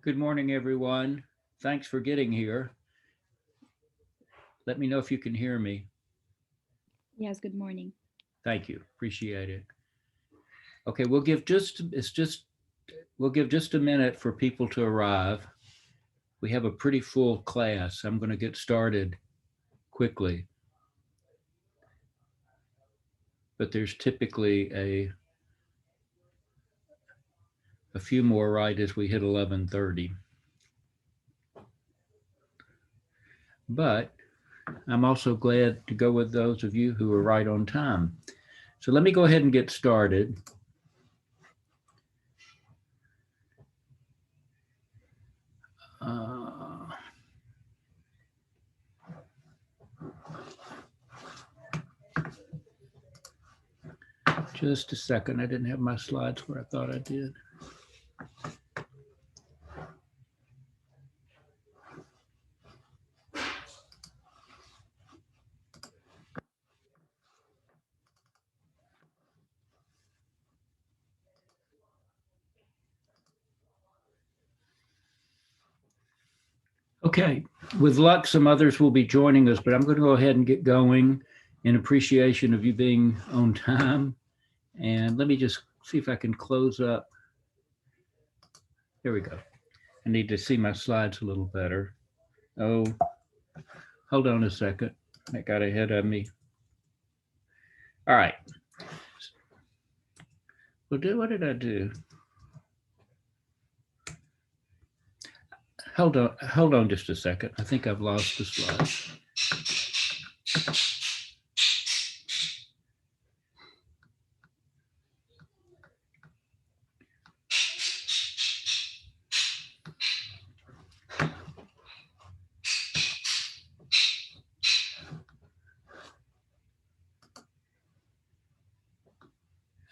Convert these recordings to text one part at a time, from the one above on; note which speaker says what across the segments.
Speaker 1: Good morning, everyone. Thanks for getting here. Let me know if you can hear me.
Speaker 2: Yes, good morning.
Speaker 1: Thank you. Appreciate it. Okay, we'll give just a minute for people to arrive. We have a pretty full class. I'm going to get started quickly, but there's typically a few more right as we hit 11:30. But I'm also glad to go with those of you who are right on time. So let me go ahead and get started. Uh, just a second. I didn't have my slides where I thought I did. Okay, with luck, some others will be joining us, but I'm going to go ahead and get going in appreciation of you being on time. And let me just see if I can close up. There we go. I need to see my slides a little better. Oh, hold on a second. That got ahead of me. All right. Well, what did I do? Hold on just a second. I think I've lost the slides.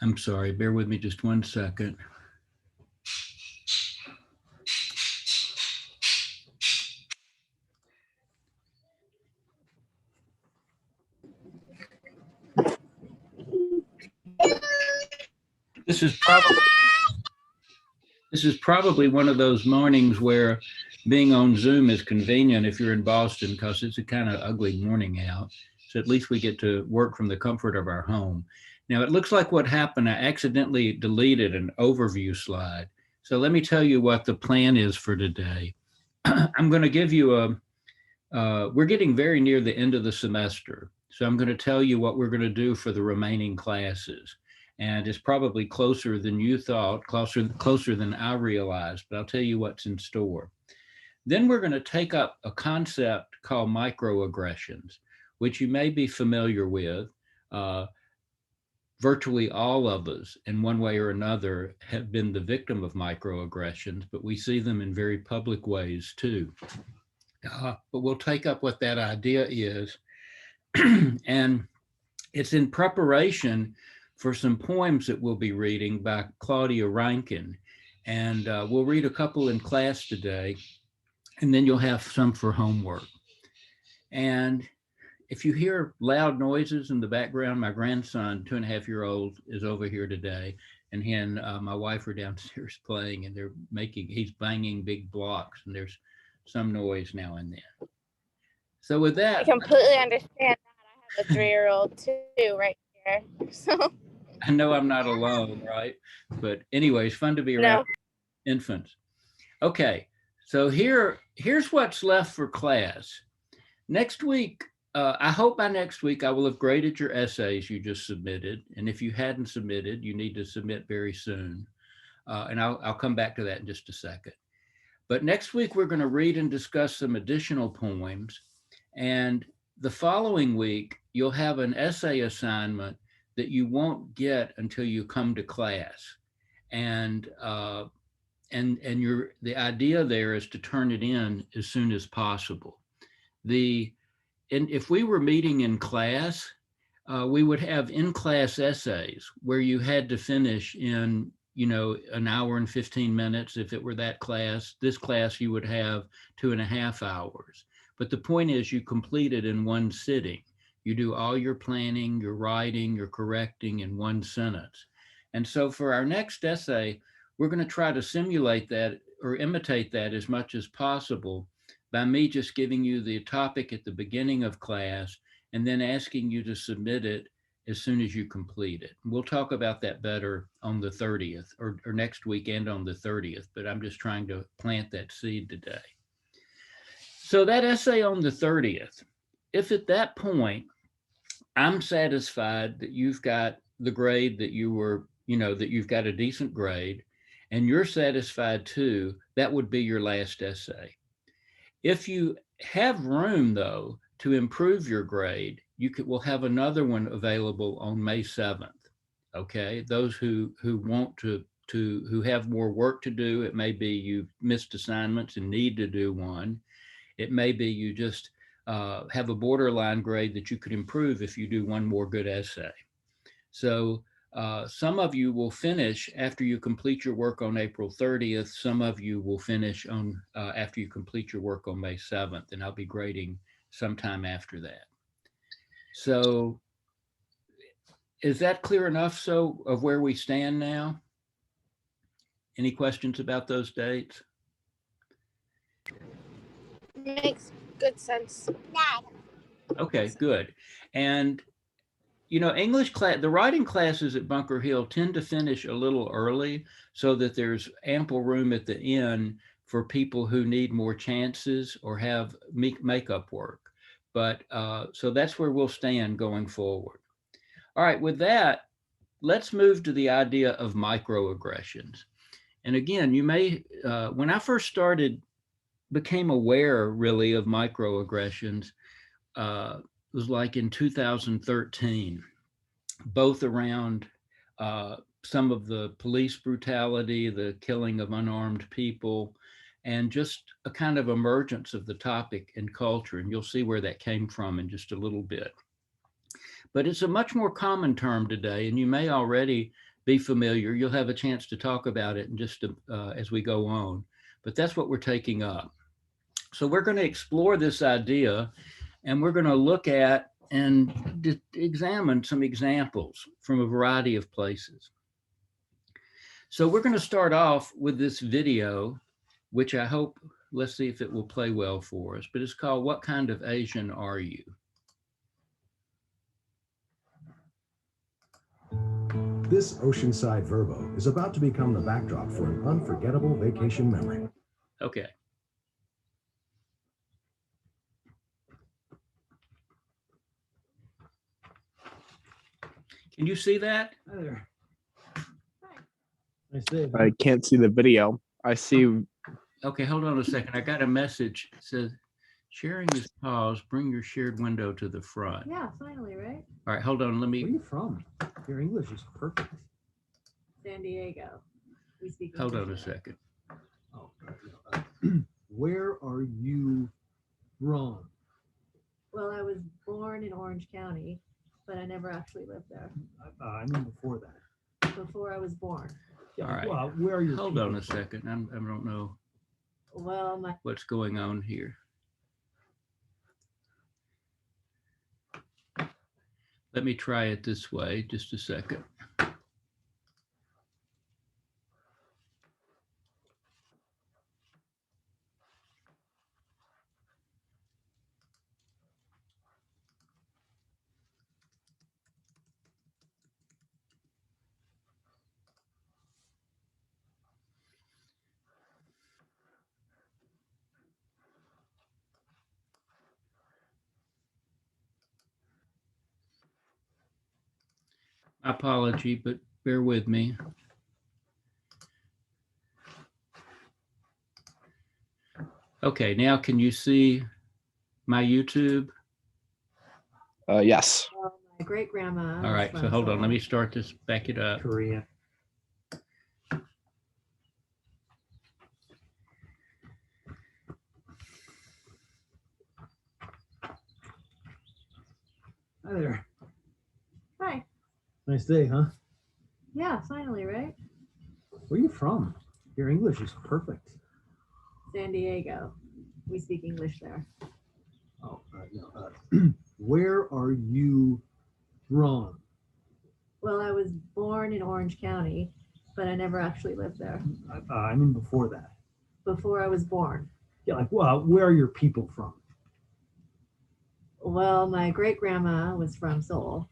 Speaker 1: I'm sorry, bear with me just one second. This is probably one of those mornings where being on Zoom is convenient if you're in Boston because it's a kind of ugly morning out. So at least we get to work from the comfort of our home. Now it looks like what happened, I accidentally deleted an overview slide. So let me tell you what the plan is for today. I'm going to give you we're getting very near the end of the semester. So I'm going to tell you what we're going to do for the remaining classes. And it's probably closer than you thought, closer than I realized, but I'll tell you what's in store. Then we're going to take up a concept called microaggressions, which you may be familiar with. Uh, Virtually all of us, in one way or another, have been the victim of microaggressions, but we see them in very public ways too. But we'll take up what that idea is. And it's in preparation for some poems that we'll be reading by Claudia Rankin. And we'll read a couple in class today, and then you'll have some for homework. And if you hear loud noises in the background, my grandson, 2.5-year-old, is over here today. And he and my wife are downstairs playing, and he's banging big blocks, and there's some noise now and then. So with that,
Speaker 3: I completely understand that. I have a 3-year-old too right here. So
Speaker 1: I know I'm not alone, right? But anyway, it's fun to be around infants. Okay, so here's what's left for class. Next week, I hope by next week I will have graded your essays you just submitted. And if you hadn't submitted, you need to submit very soon. And I'll come back to that in just a second. But next week, we're going to read and discuss some additional poems. And the following week, you'll have an essay assignment that you won't get until you come to class. And the idea there is to turn it in as soon as possible. And if we were meeting in class, we would have in-class essays where you had to finish in an hour and 15 minutes. If it were that class, this class you would have 2.5 hours. But the point is you complete it in one sitting. You do all your planning, your writing, your correcting in one sentence. And so for our next essay, we're going to try to simulate that or imitate that as much as possible by me just giving you the topic at the beginning of class and then asking you to submit it as soon as you complete it. We'll talk about that better on the 30th or next week and on the 30th, but I'm just trying to plant that seed today. So that essay on the 30th, if at that point I'm satisfied that you've got the grade that you were, that you've got a decent grade and you're satisfied too, that would be your last essay. If you have room though to improve your grade, will have another one available on May 7th. Okay, those who want who have more work to do, it may be you've missed assignments and need to do one. It may be you just have a borderline grade that you could improve if you do one more good essay. So some of you will finish after you complete your work on April 30th. Some of you will finish on after you complete your work on May 7th, and I'll be grading sometime after that. So is that clear enough so of where we stand now? Any questions about those dates?
Speaker 3: Makes good sense.
Speaker 1: Okay, good. And English class, the writing classes at Bunker Hill tend to finish a little early so that there's ample room at the end for people who need more chances or have makeup work. But so that's where we'll stand going forward. All right, with that, let's move to the idea of microaggressions. And again, you may, when I first became aware really of microaggressions, it was like in 2013, both around some of the police brutality, the killing of unarmed people, and just a kind of emergence of the topic in culture. And you'll see where that came from in just a little bit. But it's a much more common term today, and you may already be familiar. You'll have a chance to talk about it in just as we go on. But that's what we're taking up. So we're going to explore this idea, and we're going to look at and examine some examples from a variety of places. So we're going to start off with this video, which I hope, let's see if it will play well for us, but it's called "What Kind of Asian Are You?"
Speaker 4: This oceanside Verbo is about to become the backdrop for an unforgettable vacation memory.
Speaker 1: Okay. Can you see that?
Speaker 5: Hi there. Nice day.
Speaker 6: I can't see the video. I see.
Speaker 1: Okay, hold on a second. I got a message that says, sharing is paused. Bring your shared window to the front.
Speaker 7: Yeah, finally, right?
Speaker 1: All right, hold on. Let
Speaker 5: Where are
Speaker 1: me,
Speaker 5: you from? Your English is perfect.
Speaker 7: San Diego. We speak
Speaker 1: hold on a
Speaker 7: English there.
Speaker 1: second.
Speaker 5: Oh, where are you from?
Speaker 7: Well, I was born in Orange County, but I never actually lived there
Speaker 5: I mean before that.
Speaker 7: before I was born.
Speaker 5: Yeah,
Speaker 1: All right.
Speaker 5: well, where are you?
Speaker 1: Hold on a second. I don't know
Speaker 7: Well, my
Speaker 1: what's going on here. Let me try it this way, just a second. Apology, but bear with me. Okay, now can you see my YouTube?
Speaker 6: Yes.
Speaker 7: well, my great grandma.
Speaker 1: All right, so hold on, let me start this, back it up.
Speaker 5: Korea. Hi there.
Speaker 7: Hi.
Speaker 5: Nice day, huh?
Speaker 7: Yeah, finally, right?
Speaker 5: Where are you from? Your English is perfect.
Speaker 7: San Diego. We speak English there.
Speaker 5: Oh, where are you from?
Speaker 7: Well, I was born in Orange County, but I never actually lived there
Speaker 5: I mean before that.
Speaker 7: before I was born.
Speaker 5: Yeah, like, well, where are your people from?
Speaker 7: Well, my great grandma was from Seoul.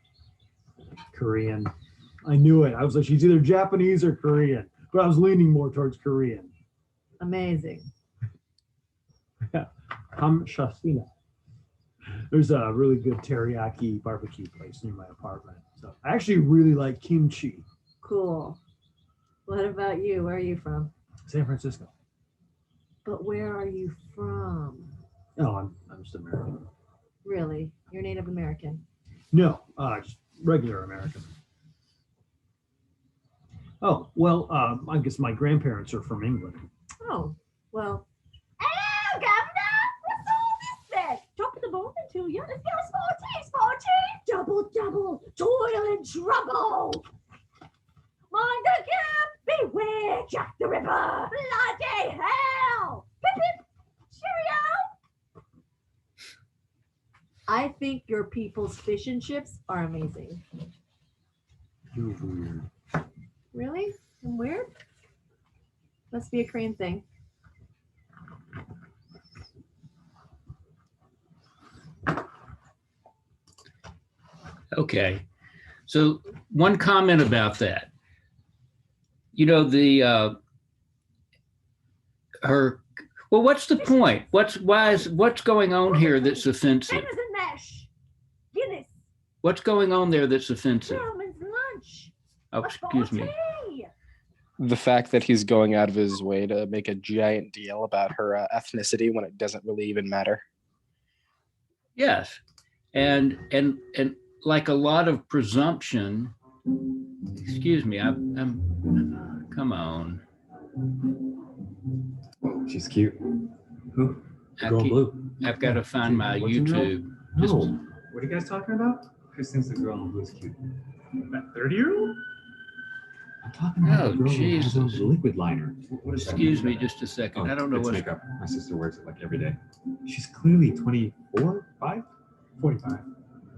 Speaker 5: Korean. I knew it. I was like, she's either Japanese or Korean, but I was leaning more towards Korean.
Speaker 7: Amazing.
Speaker 5: Shastina. There's a really good teriyaki barbecue place near my apartment. So I actually really like kimchi.
Speaker 7: Cool. What about you? Where are you from?
Speaker 5: San Francisco.
Speaker 7: But where are you from?
Speaker 5: No, I'm just American.
Speaker 7: Really? You're Native American?
Speaker 5: No, just regular American. Oh, well, I guess my grandparents are from England.
Speaker 7: Oh, well. Hello, Governor! What's all this then? Dropping the ball into you. Let's go sporty! Double, double, toil and trouble! Mind the gap! Beware Jack the Ripper! Bloody hell! Pip, pip! Cheerio! I think your people's fish and chips are amazing.
Speaker 5: You're weird.
Speaker 7: Really? I'm weird? Must be a Korean thing.
Speaker 1: Okay. So one comment about that. You know, well, what's the point? What's going on here that's offensive?
Speaker 7: Fingers and mash. Guinness.
Speaker 1: What's going on there that's offensive?
Speaker 7: Gentleman's lunch.
Speaker 1: Oh, excuse me.
Speaker 6: The fact that he's going out of his way to make a giant deal about her ethnicity when it doesn't really even matter.
Speaker 1: Yes. And like a lot of presumption, excuse me, I'm come on.
Speaker 8: Oh, she's cute. Who?
Speaker 5: Girl in blue.
Speaker 1: I've got to find my
Speaker 8: What's her
Speaker 1: YouTube.
Speaker 5: No.
Speaker 8: What are you guys talking about? Who thinks the girl in blue is cute? That 30-year-old? I'm talking about
Speaker 1: Oh,
Speaker 8: the girl who has
Speaker 1: Jesus.
Speaker 8: a liquid liner. What is that?
Speaker 1: Excuse me just a second. I don't know
Speaker 8: it's
Speaker 1: what.
Speaker 8: makeup. My sister wears it like every day. She's clearly 24, 5?
Speaker 5: 45.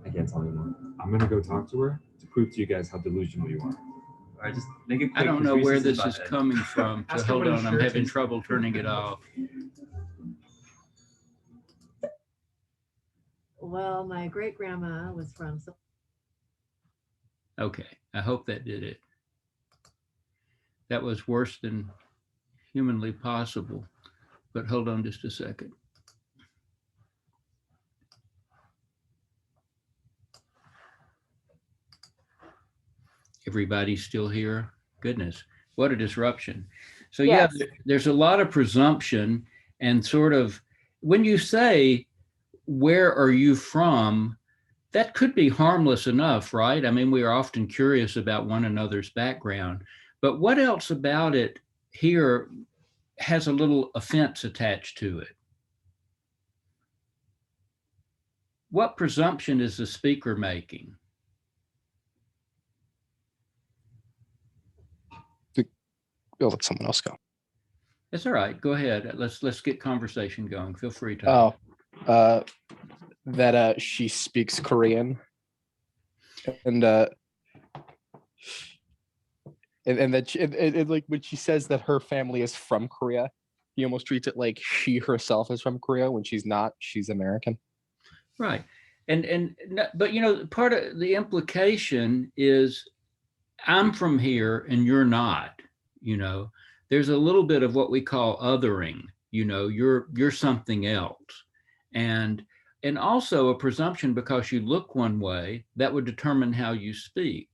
Speaker 8: I can't tell anymore. I'm gonna go talk to her to prove to you guys how delusional you are. All right, just make it quick.
Speaker 1: I don't know where this is
Speaker 8: about
Speaker 1: coming from. So
Speaker 8: Ask her
Speaker 1: hold
Speaker 8: what
Speaker 1: on,
Speaker 8: his
Speaker 1: I'm
Speaker 8: shirt
Speaker 1: having
Speaker 8: is.
Speaker 1: trouble turning it off.
Speaker 7: Well, my great grandma was from Seoul.
Speaker 1: Okay, I hope that did it. That was worse than humanly possible, but hold on just a second. Everybody's still here? Goodness, what a disruption. So
Speaker 3: Yes.
Speaker 1: yeah, there's a lot of presumption and sort of, when you say, where are you from? That could be harmless enough, right? I mean, we are often curious about one another's background, but what else about it here has a little offense attached to it? What presumption is the speaker making?
Speaker 6: We'll let someone else go.
Speaker 1: That's all right. Go ahead. Let's get conversation going. Feel free to.
Speaker 6: That she speaks Korean, and that like when she says that her family is from Korea, he almost treats it like she herself is from Korea when she's not. She's American.
Speaker 1: Right. But you know, part of the implication is I'm from here and you're not. You know, there's a little bit of what we call othering. You know, you're something else, and also a presumption because you look one way that would determine how you speak.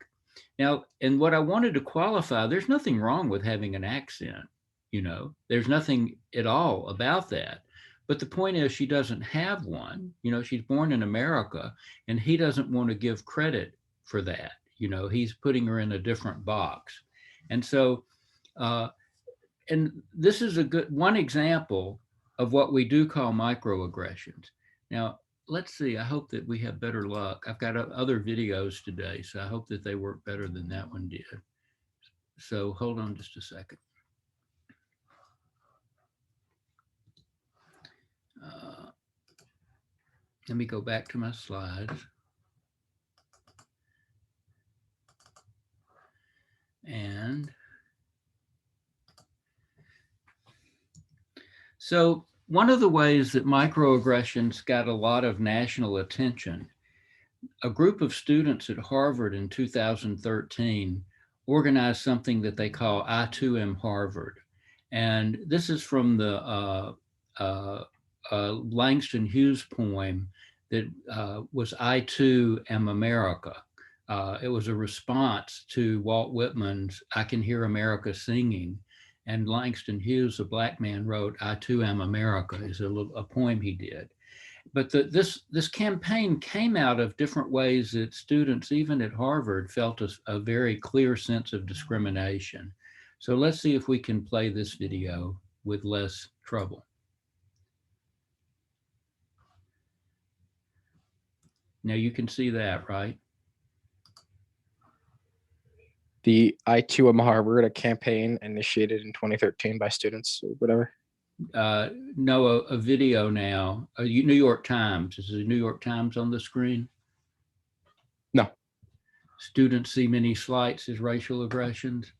Speaker 1: Now, and what I wanted to qualify, there's nothing wrong with having an accent. You know, there's nothing at all about that. But the point is, she doesn't have one. You know, she's born in America, and he doesn't want to give credit for that. You know, he's putting her in a different box, and so. And this is a good one example of what we do call microaggressions. Now, let's see, I hope that we have better luck. I've got other videos today, so I hope that they work better than that one did. So hold on just a second. Let me go back to my slides. And So one of the ways that microaggressions got a lot of national attention, a group of students at Harvard in 2013 organized something that they call I Too Am Harvard. And this is from the Langston Hughes poem that was I Too Am America. It was a response to Walt Whitman's I Can Hear America Singing. And Langston Hughes, a Black man, wrote I Too Am America, is a poem he did. But this campaign came out of different ways that students, even at Harvard, felt a very clear sense of discrimination. So let's see if we can play this video with less trouble. Now you can see that, right?
Speaker 6: The I Too Am Harvard, a campaign initiated in 2013 by students or whatever.
Speaker 1: No, a video now, New York Times. Is the New York Times on the screen?
Speaker 6: No.
Speaker 1: Students see many slights as racial aggressions?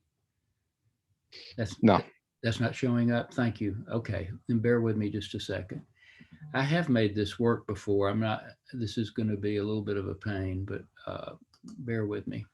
Speaker 6: No.
Speaker 1: That's not showing up? Thank you. Okay, then bear with me just a second. I have made this work before. This is going to be a little bit of a pain, but bear with me.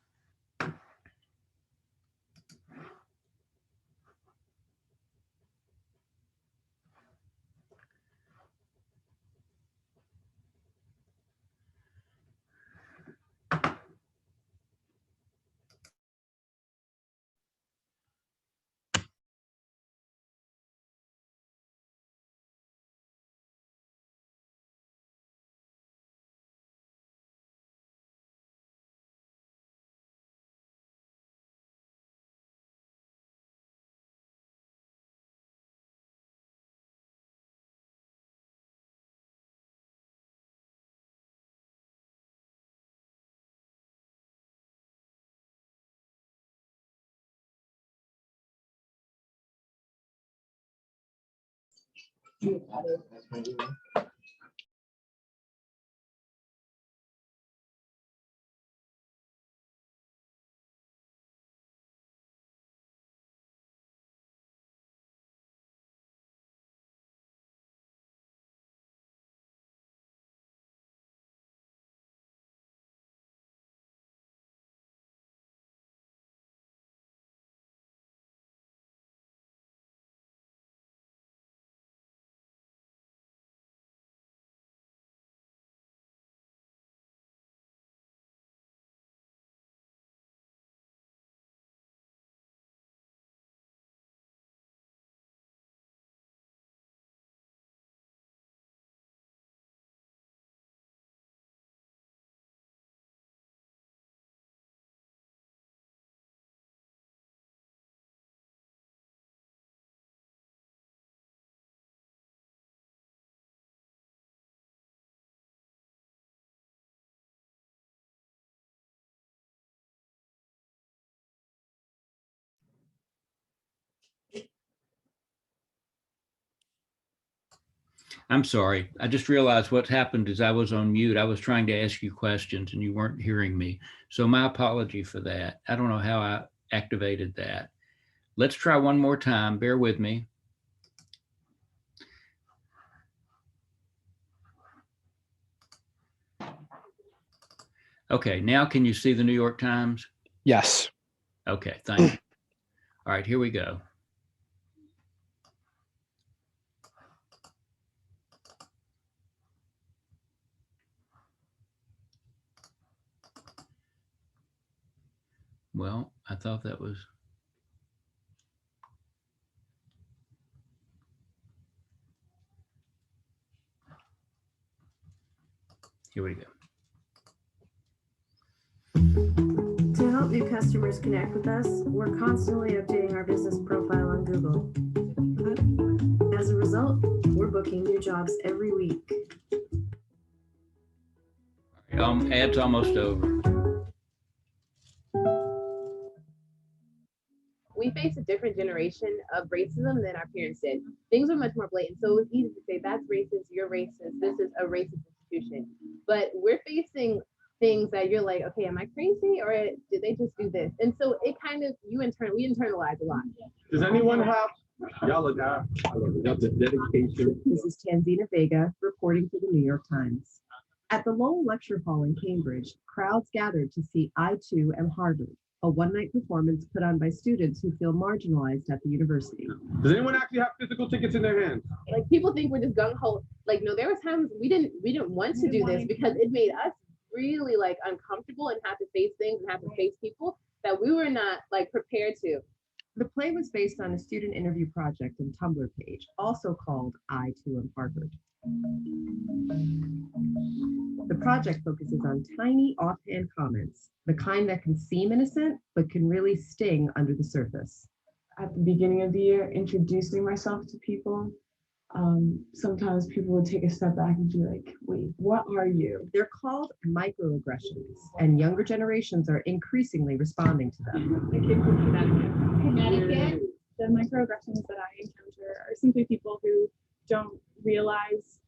Speaker 1: I'm sorry. I just realized what happened is I was on mute. I was trying to ask you questions and you weren't hearing me. So my apology for that. I don't know how I activated that. Let's try one more time. Bear with me. Okay, now can you see the New York Times?
Speaker 6: Yes.
Speaker 1: Okay, thank you. All right, here we go. Well, I thought that was. Here we go.
Speaker 9: To help new customers connect with us, we're constantly updating our business profile on Google. As a result, we're booking new jobs every week.
Speaker 1: Ad's almost over.
Speaker 10: We face a different generation of racism than our parents did. Things were much more blatant. So it was easy to say, that's racist, you're racist, this is a racist institution. But we're facing things that you're like, okay, am I crazy or did they just do this? And so it kind of, we internalize a lot.
Speaker 8: Does anyone have Y'all look out. I love it. Y'all the dedication.
Speaker 9: This is Tanzina Vega reporting for the New York Times. At the Lowell Lecture Hall in Cambridge, crowds gathered to see I Too Am Harvard, a one-night performance put on by students who feel marginalized at the university.
Speaker 8: Does anyone actually have physical tickets in their hands?
Speaker 10: Like people think we're just gung ho. Like no, there were times we didn't want to do this because it made us really like uncomfortable and have to face things and have to face people that we were not like prepared to.
Speaker 9: The play was based on a student interview project and Tumblr page, also called I Too Am Harvard. The project focuses on tiny offhand comments, the kind that can seem innocent, but can really sting under the surface.
Speaker 11: At the beginning of the year, introducing myself to people, sometimes people would take a step back and be like, wait, what are you?
Speaker 9: They're called microaggressions, and younger generations are increasingly responding to them.
Speaker 11: The kid from
Speaker 10: Connecticut.
Speaker 11: The microaggressions that I encounter are simply people who don't realize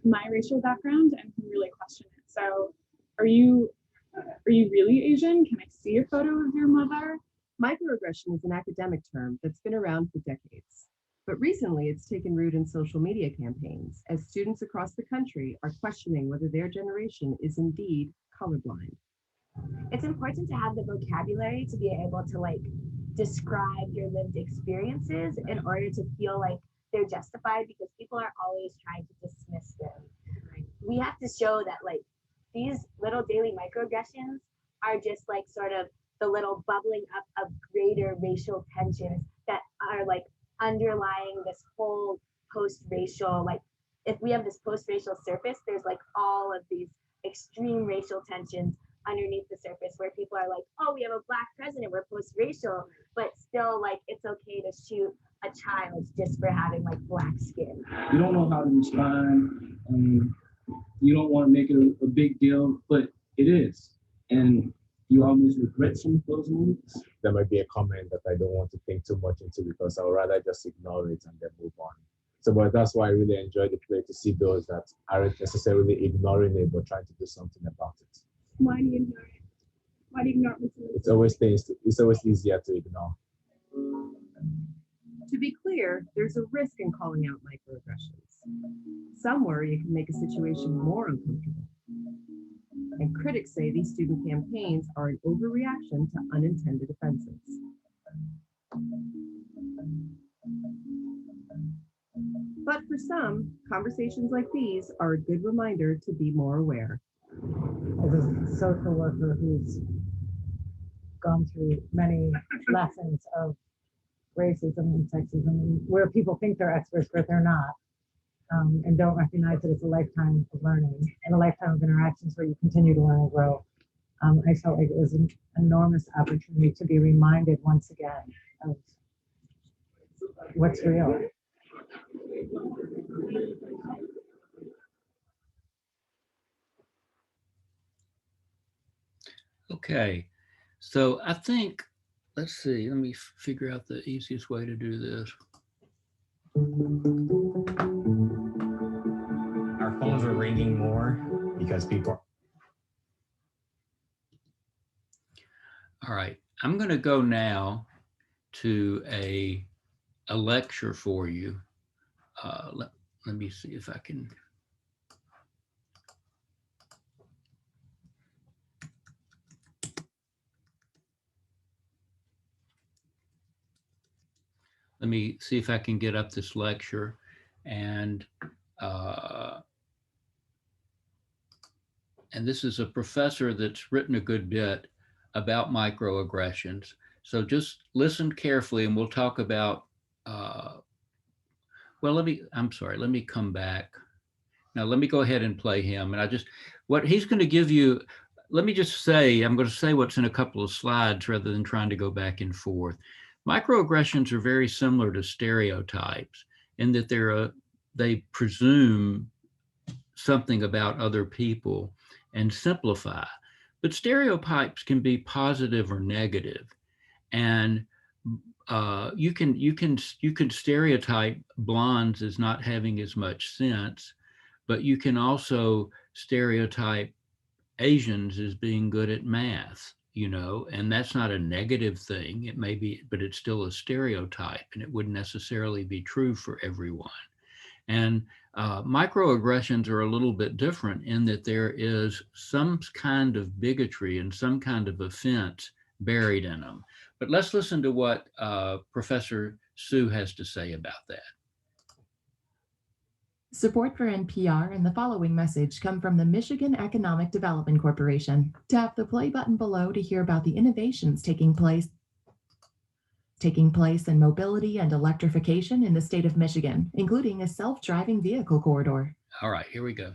Speaker 11: my racial background and who really question it. So, are you really Asian? Can I see a photo of your mother?
Speaker 9: Microaggression is an academic term that's been around for decades. But recently, it's taken root in social media campaigns as students across the country are questioning whether their generation is indeed colorblind.
Speaker 7: It's important to have the vocabulary to be able to like describe your lived experiences in order to feel like they're justified, because people are always trying to dismiss them. We have to show that like these little daily microaggressions are just like sort of the little bubbling up of greater racial tensions that are like underlying this whole post-racial, like if we have this post-racial surface, there's like all of these extreme racial tensions underneath the surface where people are like, oh, we have a black president, we're post-racial, but still like it's okay to shoot a child just for having like black skin.
Speaker 12: You don't know how to respond, and you don't want to make it a big deal, but it is. And you almost regret some of those moves.
Speaker 13: There might be a comment that I don't want to think too much into because I would rather just ignore it and then move on. So, but that's why I really enjoy the play, to see those that aren't necessarily ignoring it, but trying to do something about it.
Speaker 11: Why do you ignore it? Why do you ignore it?
Speaker 13: It's always easier to ignore.
Speaker 9: To be clear, there's a risk in calling out microaggressions. Some worry it can make a situation more uncomfortable. And critics say these student campaigns are an overreaction to unintended offenses. But for some, conversations like these are a good reminder to be more aware.
Speaker 14: As a social worker who's gone through many lessons of racism and sexism, where people think they're experts, but they're not, and don't recognize that it's a lifetime of learning and a lifetime of interactions where you continue to learn and grow. I felt like it was an enormous opportunity to be reminded once again of what's real.
Speaker 1: Okay, so I think, let's see, let me figure out the easiest way to do this.
Speaker 15: Our phones are ringing more because people.
Speaker 1: All right, I'm going to go now to a lecture for you. Let me see if I can. Let me see if I can get up this lecture, and this is a professor that's written a good bit about microaggressions. So just listen carefully, and we'll talk about, well, let me come back. Now, let me go ahead and play him. And what he's going to give you, let me just say, I'm going to say what's in a couple of slides rather than trying to go back and forth. Microaggressions are very similar to stereotypes in that they presume something about other people and simplify. But stereotypes can be positive or negative, and you can stereotype blondes as not having as much sense, but you can also stereotype Asians as being good at math you know, and that's not a negative thing. It may be, but it's still a stereotype, and it wouldn't necessarily be true for everyone. And microaggressions are a little bit different in that there is some kind of bigotry and some kind of offense buried in them. But let's listen to what Professor Sue has to say about that.
Speaker 16: Support for NPR and the following message come from the Michigan Economic Development Corporation. Tap the play button below to hear about the innovations taking place in mobility and electrification in the state of Michigan, including a self-driving vehicle corridor.
Speaker 1: All right, here we go.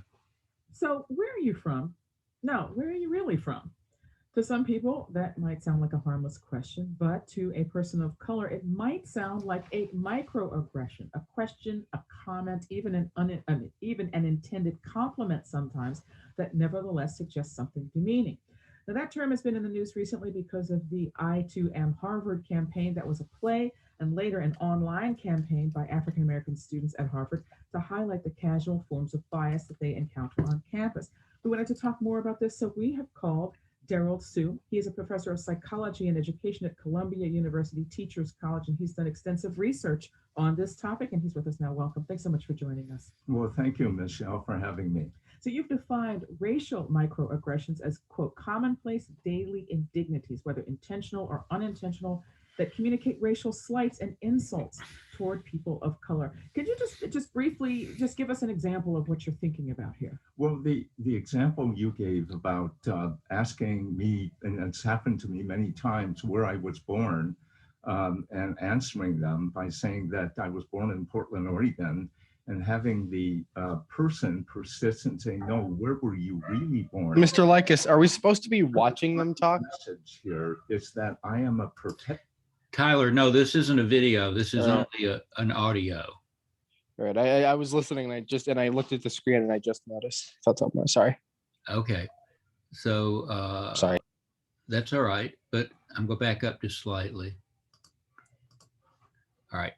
Speaker 17: So where are you from? No, where are you really from? To some people, that might sound like a harmless question, but to a person of color, it might sound like a microaggression, a question, a comment, even an intended compliment sometimes that nevertheless suggests something demeaning. Now, that term has been in the news recently because of the I Too Am Harvard campaign that was a play and later an online campaign by African-American students at Harvard to highlight the casual forms of bias that they encounter on campus. We wanted to talk more about this, so we have called Daryl Sue. He is a professor of psychology and education at Columbia University Teachers College, and he's done extensive research on this topic, and he's with us now. Welcome. Thanks so much for joining us.
Speaker 18: Well, thank you, Michelle, for having me.
Speaker 17: So you've defined racial microaggressions as, quote, commonplace daily indignities, whether intentional or unintentional, that communicate racial slights and insults toward people of color. Could you just briefly just give us an example of what you're thinking about here?
Speaker 18: Well, the example you gave about asking me, and it's happened to me many times, where I was born, and answering them by saying that I was born in Portland, Oregon, and having the person persist and say, no, where were you really born?
Speaker 6: Mr. Likas, are we supposed to be watching them talk?
Speaker 18: The message here is that I am a
Speaker 1: Tyler, no, this isn't a video. This is only an audio.
Speaker 6: Right. I was listening and I looked at the screen and I just noticed. That's all. Sorry.
Speaker 1: Okay. So
Speaker 6: sorry.
Speaker 1: That's all right, but I'm going back up just slightly. All right.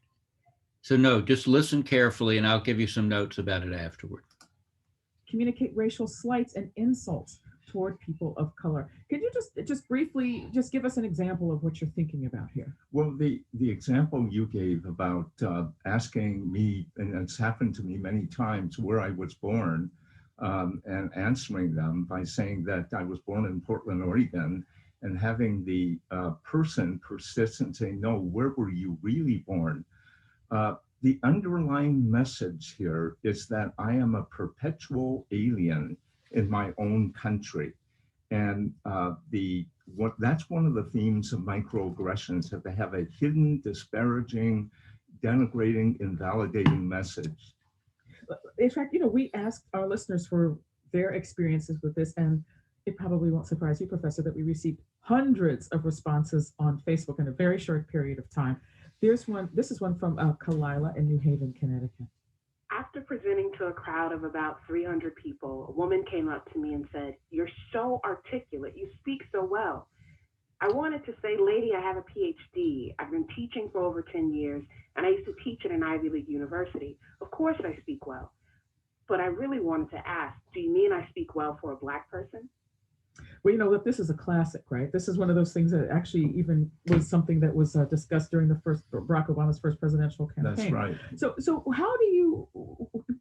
Speaker 1: So no, just listen carefully and I'll give you some notes about it afterward.
Speaker 17: Communicate racial slights and insults toward people of color. Could you just briefly just give us an example of what you're thinking about here?
Speaker 18: Well, the example you gave about asking me, and it's happened to me many times, where I was born, and answering them by saying that I was born in Portland, Oregon, and having the person persist and say, no, where were you really born? The underlying message here is that I am a perpetual alien in my own country. And that's one of the themes of microaggressions, that they have a hidden, disparaging, denigrating, invalidating message.
Speaker 17: In fact, we asked our listeners for their experiences with this, and it probably won't surprise you, Professor, that we received hundreds of responses on Facebook in a very short period of time. This is one from Kalila in New Haven, Connecticut.
Speaker 19: After presenting to a crowd of about 300 people, a woman came up to me and said, "You're so articulate, you speak so well." I wanted to say, "Lady, I have a PhD. I've been teaching for over 10 years, and I used to teach at an Ivy League university. Of course I speak well." But I really wanted to ask, do you mean I speak well for a Black person?
Speaker 17: Well, this is a classic, right? This is one of those things that actually even was something that was discussed during Barack Obama's first presidential campaign.
Speaker 18: That's right.
Speaker 17: So how do you,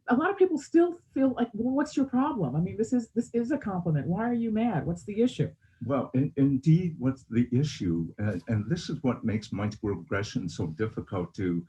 Speaker 17: a lot of people still feel like, well, what's your problem? I mean, this is a compliment. Why are you mad? What's the issue?
Speaker 18: Well, indeed, what's the issue? And this is what makes microaggression so difficult to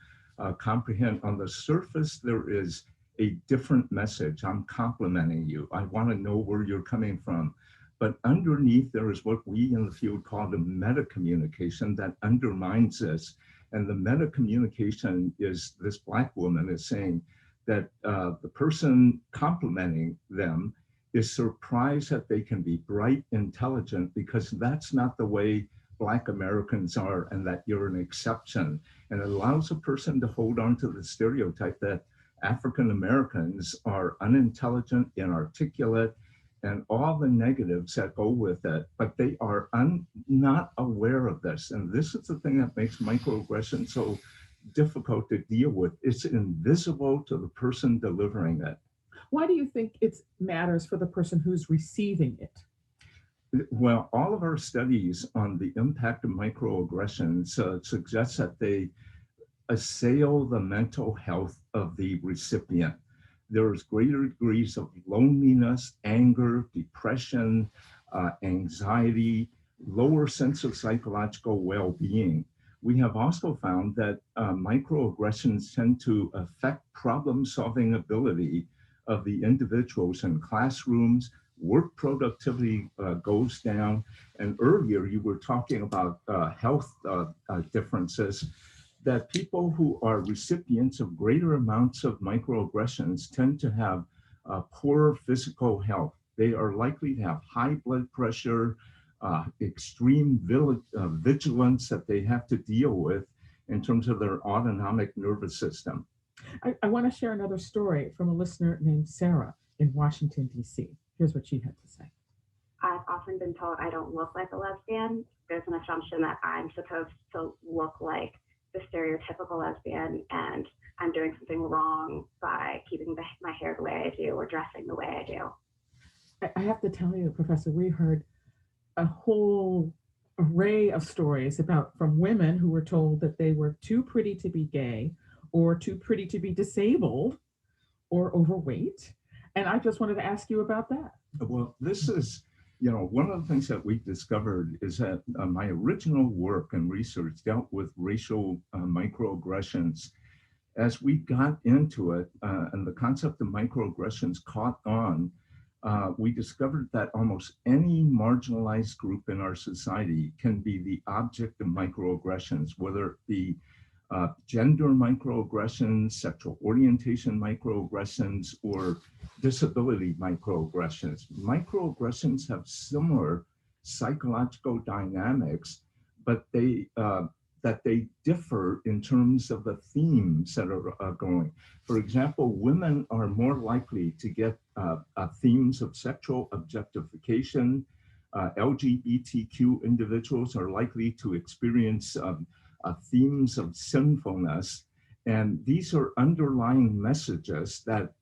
Speaker 18: comprehend. On the surface, there is a different message. I'm complimenting you. I want to know where you're coming from. But underneath, there is what we in the field call the meta-communication that undermines this. And the meta-communication is this Black woman is saying that the person complimenting them is surprised that they can be bright, intelligent, because that's not the way Black Americans are, and that you're an exception. And it allows a person to hold on to the stereotype that African Americans are unintelligent, inarticulate, and all the negatives that go with it, but they are not aware of this. And this is the thing that makes microaggression so difficult to deal with. It's invisible to the person delivering it.
Speaker 17: Why do you think it matters for the person who's receiving it?
Speaker 18: Well, all of our studies on the impact of microaggressions suggest that they assail the mental health of the recipient. There's greater degrees of loneliness, anger, depression, anxiety, lower sense of psychological well-being. We have also found that microaggressions tend to affect problem-solving ability of the individuals in classrooms. Work productivity goes down. And earlier you were talking about health differences, that people who are recipients of greater amounts of microaggressions tend to have poorer physical health. They are likely to have high blood pressure, extreme vigilance that they have to deal with in terms of their autonomic nervous system.
Speaker 17: I want to share another story from a listener named Sarah in Washington, D.C. Here's what she had to say.
Speaker 20: I've often been told I don't look like a lesbian. There's an assumption that I'm supposed to look like the stereotypical lesbian, and I'm doing something wrong by keeping my hair the way I do or dressing the way I do.
Speaker 17: I have to tell you, Professor, we heard a whole array of stories from women who were told that they were too pretty to be gay, or too pretty to be disabled, or overweight. And I just wanted to ask you about that.
Speaker 18: Well, this is, one of the things that we've discovered is that my original work and research dealt with racial microaggressions. As we got into it and the concept of microaggressions caught on, we discovered that almost any marginalized group in our society can be the object of microaggressions, whether it be gender microaggressions, sexual orientation microaggressions, or disability microaggressions. Microaggressions have similar psychological dynamics, but they differ in terms of the themes that are going. For example, women are more likely to get themes of sexual objectification. LGBTQ individuals are likely to experience themes of sinfulness. And these are underlying messages that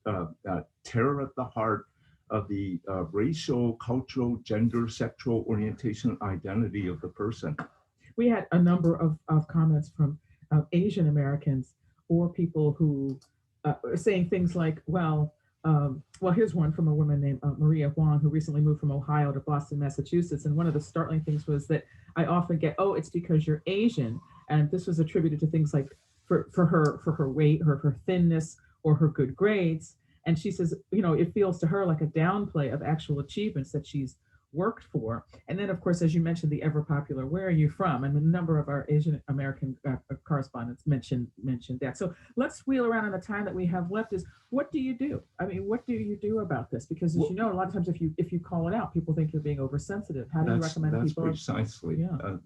Speaker 18: tear at the heart of the racial, cultural, gender, sexual orientation identity of the person.
Speaker 17: We had a number of comments from Asian Americans or people who are saying things like, well, here's one from a woman named Maria Huang, who recently moved from Ohio to Boston, Massachusetts. And one of the startling things was that I often get, oh, it's because you're Asian. And this was attributed to things like for her weight, her thinness, or her good grades. And she says, it feels to her like a downplay of actual achievements that she's worked for. And then, of course, as you mentioned, the ever popular, where are you from? And a number of our Asian American correspondents mentioned that. So let's wheel around on the time that we have left is, what do you do? I mean, what do you do about this? Because as you know, a lot of times if you call it out, people think you're being oversensitive. How do you recommend people?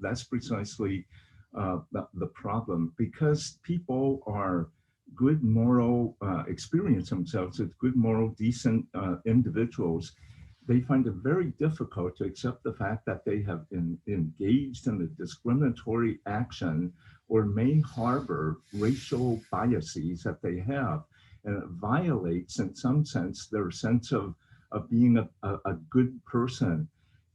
Speaker 18: That's precisely the problem, because people are good moral, experience themselves as good moral, decent individuals. They find it very difficult to accept the fact that they have been engaged in a discriminatory action or may harbor racial biases that they have. And it violates, in some sense, their sense of being a good person.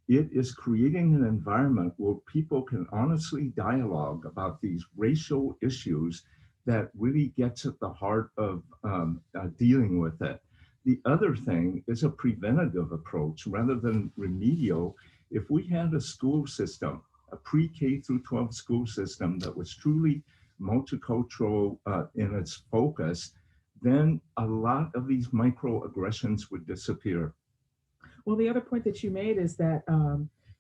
Speaker 18: It is creating an environment where people can honestly dialogue about these racial issues that really gets at the heart of dealing with it. The other thing is a preventative approach rather than remedial. If we had a school system, a pre-K through 12 school system that was truly multicultural in its focus, then a lot of these microaggressions would disappear.
Speaker 17: Well, the other point that you made is that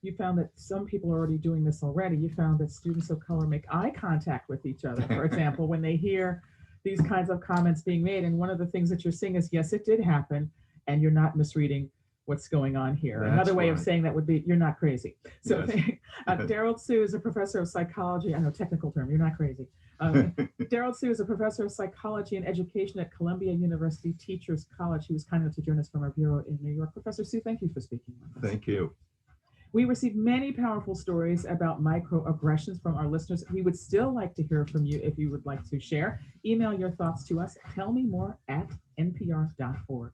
Speaker 17: you found that some people are already doing this already. You found that students of color make eye contact with each other, for example, when they hear these kinds of comments being made. And one of the things that you're saying is, yes, it did happen, and you're not misreading what's going on here.
Speaker 18: That's
Speaker 17: Another way of
Speaker 18: right.
Speaker 17: saying that would be, you're not crazy. So
Speaker 18: Yes.
Speaker 17: Daryl Sue is a professor of psychology. I know, technical term, you're not crazy. Daryl Sue is a professor of psychology and education at Columbia University Teachers College. He was kind enough to join us from our bureau in New York. Professor Sue, thank you for speaking with us.
Speaker 18: Thank you.
Speaker 17: We received many powerful stories about microaggressions from our listeners. We would still like to hear from you if you would like to share. Email your thoughts to us, tellmemore@npr.org.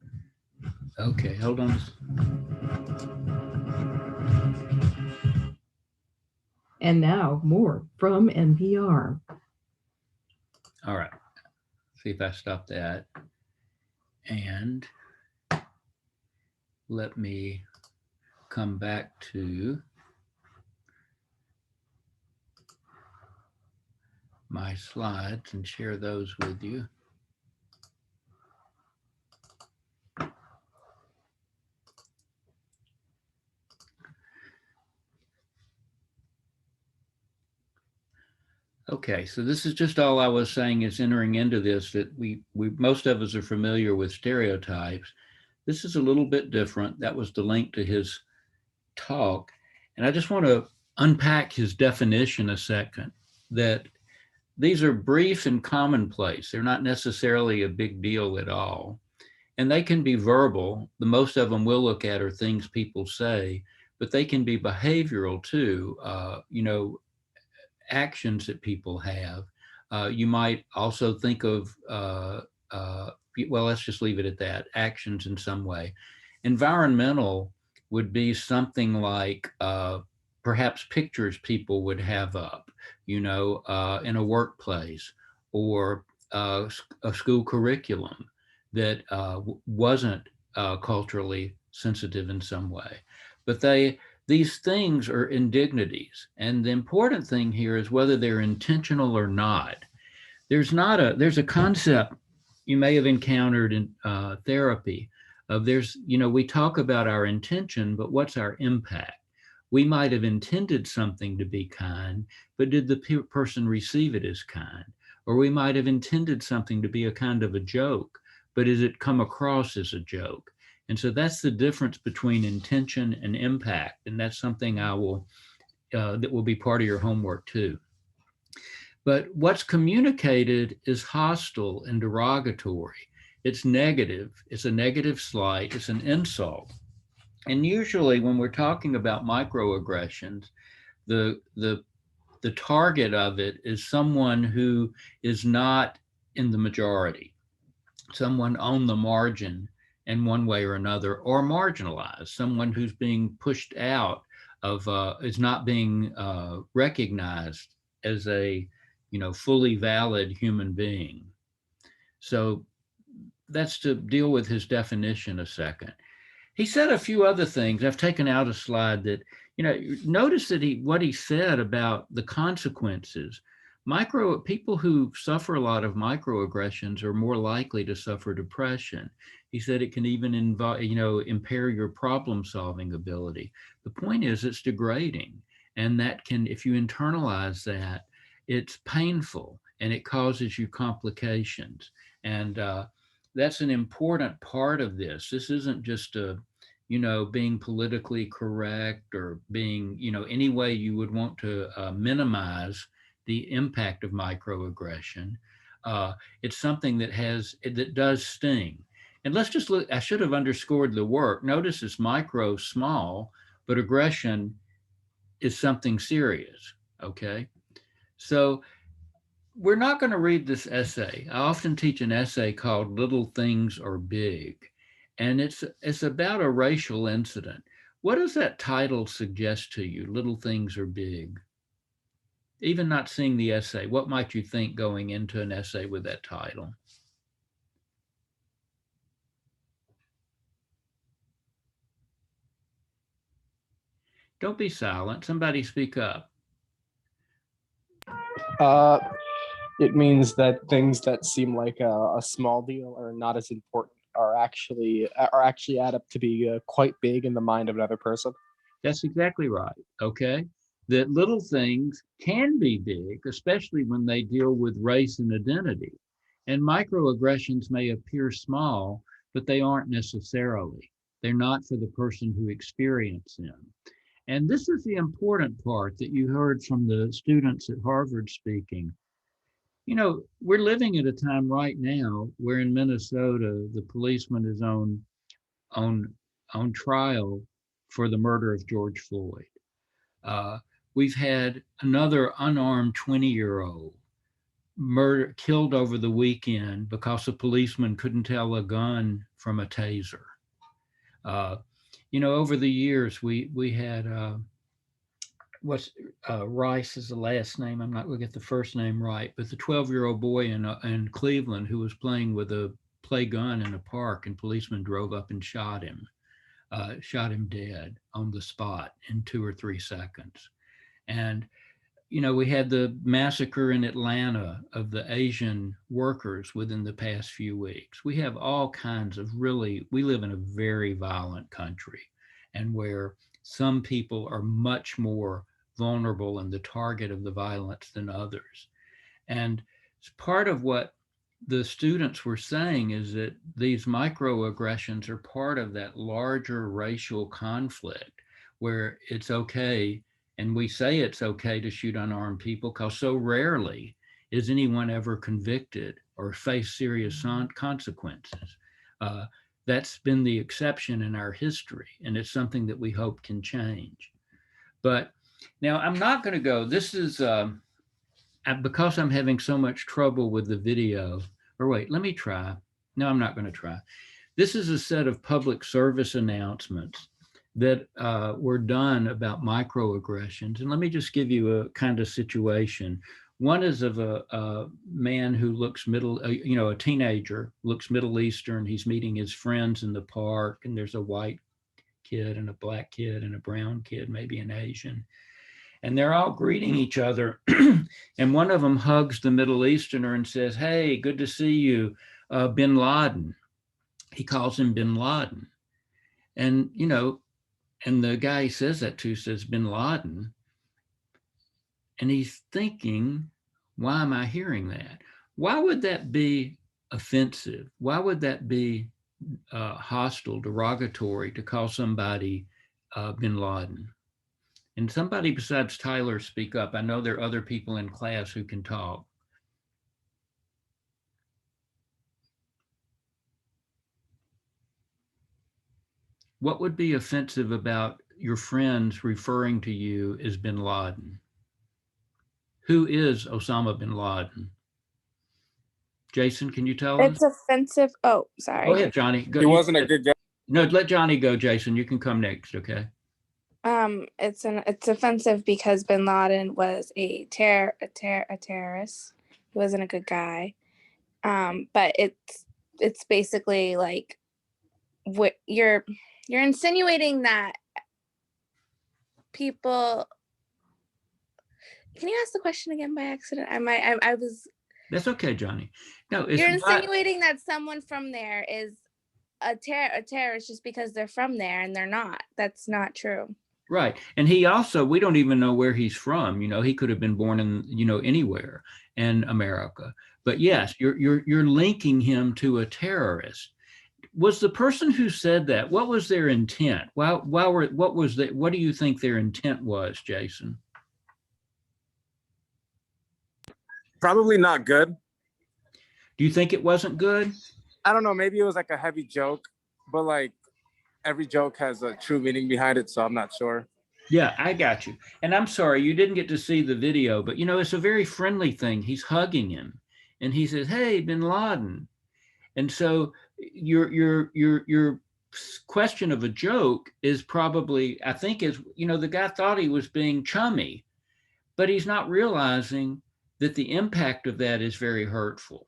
Speaker 1: Okay, hold on.
Speaker 16: And now more from NPR.
Speaker 1: All right. See if I stop that. And let me come back to my slides and share those with you. Okay, so this is just all I was saying is entering into this, that we most of us are familiar with stereotypes. This is a little bit different. That was the link to his talk. And I just want to unpack his definition a second, that these are brief and commonplace. They're not necessarily a big deal at all. And they can be verbal. The most of them we'll look at are things people say, but they can be behavioral too. Actions that people have. You might also think of, well, let's just leave it at that, actions in some way. Environmental would be something like perhaps pictures people would have up, in a workplace, or a school curriculum that wasn't culturally sensitive in some way. But these things are indignities. And the important thing here is whether they're intentional or not. There's a concept you may have encountered in therapy of we talk about our intention, but what's our impact? We might have intended something to be kind, but did the person receive it as kind? Or we might have intended something to be a kind of a joke, but does it come across as a joke? And so that's the difference between intention and impact. And that's something that will be part of your homework too. But what's communicated is hostile and derogatory. It's negative. It's a negative slight. It's an insult. And usually when we're talking about microaggressions, the target of it is someone who is not in the majority, someone on the margin in one way or another, or marginalized, someone who's being pushed out of, is not being recognized as a, fully valid human being. So that's to deal with his definition a second. He said a few other things. I've taken out a slide that, notice that what he said about the consequences. People who suffer a lot of microaggressions are more likely to suffer depression. He said it can even impair your problem-solving ability. The point is it's degrading, and that can, if you internalize that, it's painful and it causes you complications. And that's an important part of this. This isn't just being politically correct or being, any way you would want to minimize the impact of microaggression. It's something that does sting. And let's just look, I should have underscored the work. Notice it's micro, small, but aggression is something serious, okay? So we're not going to read this essay. I often teach an essay called Little Things Are Big, and it's about a racial incident. What does that title suggest to you? Little Things Are Big. Even not seeing the essay, what might you think going into an essay with that title? Don't be silent. Somebody speak up.
Speaker 6: It means that things that seem like a small deal or not as important are actually add up to be quite big in the mind of another person.
Speaker 1: That's exactly right. Okay, that little things can be big, especially when they deal with race and identity. And microaggressions may appear small, but they aren't necessarily. They're not for the person who experienced them. And this is the important part that you heard from the students at Harvard speaking. We're living at a time right now where in Minnesota, the policeman is on trial for the murder of George Floyd. We've had another unarmed 20-year-old killed over the weekend because a policeman couldn't tell a gun from a taser. Over the years, we had what's Rice is the last name. I'm not going to get the first name right, but the 12-year-old boy in Cleveland who was playing with a play gun in a park, and policemen drove up and shot him dead on the spot in 2 or 3 seconds. And we had the massacre in Atlanta of the Asian workers within the past few weeks. We have all kinds of we live in a very violent country, and where some people are much more vulnerable and the target of the violence than others. And part of what the students were saying is that these microaggressions are part of that larger racial conflict where it's okay. And we say it's okay to shoot unarmed people because so rarely is anyone ever convicted or face serious consequences. That's been the exception in our history, and it's something that we hope can change. But now I'm not going to go. This is because I'm having so much trouble with the video. Or wait, let me try. No, I'm not going to try. This is a set of public service announcements that were done about microaggressions. And let me just give you a kind of situation. One is of a man who looks a teenager, looks Middle Eastern. He's meeting his friends in the park, and there's a white kid and a black kid and a brown kid, maybe an Asian. And they're all greeting each other. And one of them hugs the Middle Easterner and says, "Hey, good to see you, Bin Laden." He calls him Bin Laden. And, and the guy he says that to says, "Bin Laden." And he's thinking, why am I hearing that? Why would that be offensive? Why would that be hostile, derogatory to call somebody Bin Laden? And somebody besides Tyler speak up. I know there are other people in class who can talk. What would be offensive about your friends referring to you as Bin Laden? Who is Osama bin Laden? Jason, can you tell us?
Speaker 3: It's offensive. Oh, sorry.
Speaker 1: Go ahead, Johnny.
Speaker 6: He wasn't a good guy.
Speaker 1: No, let Johnny go, Jason. You can come next, okay?
Speaker 3: It's offensive because bin Laden was a terrorist. He wasn't a good guy. But it's basically like what you're insinuating that people. Can you ask the question again by accident? I was.
Speaker 1: That's okay, Johnny. No,
Speaker 3: You're insinuating that someone from there is a terrorist just because they're from there, and they're not. That's not true.
Speaker 1: Right. And he also, we don't even know where he's from. He could have been born in, anywhere in America. But yes, you're linking him to a terrorist. Was the person who said that, what was their intent? What do you think their intent was, Jason?
Speaker 6: Probably not good.
Speaker 1: Do you think it wasn't good?
Speaker 6: I don't know. Maybe it was like a heavy joke, but like every joke has a true meaning behind it, so I'm not sure.
Speaker 1: Yeah, I got you. And I'm sorry, you didn't get to see the video, but it's a very friendly thing. He's hugging him and he says, "Hey, Bin Laden." And so your question of a joke is probably, I think the guy thought he was being chummy, but he's not realizing that the impact of that is very hurtful.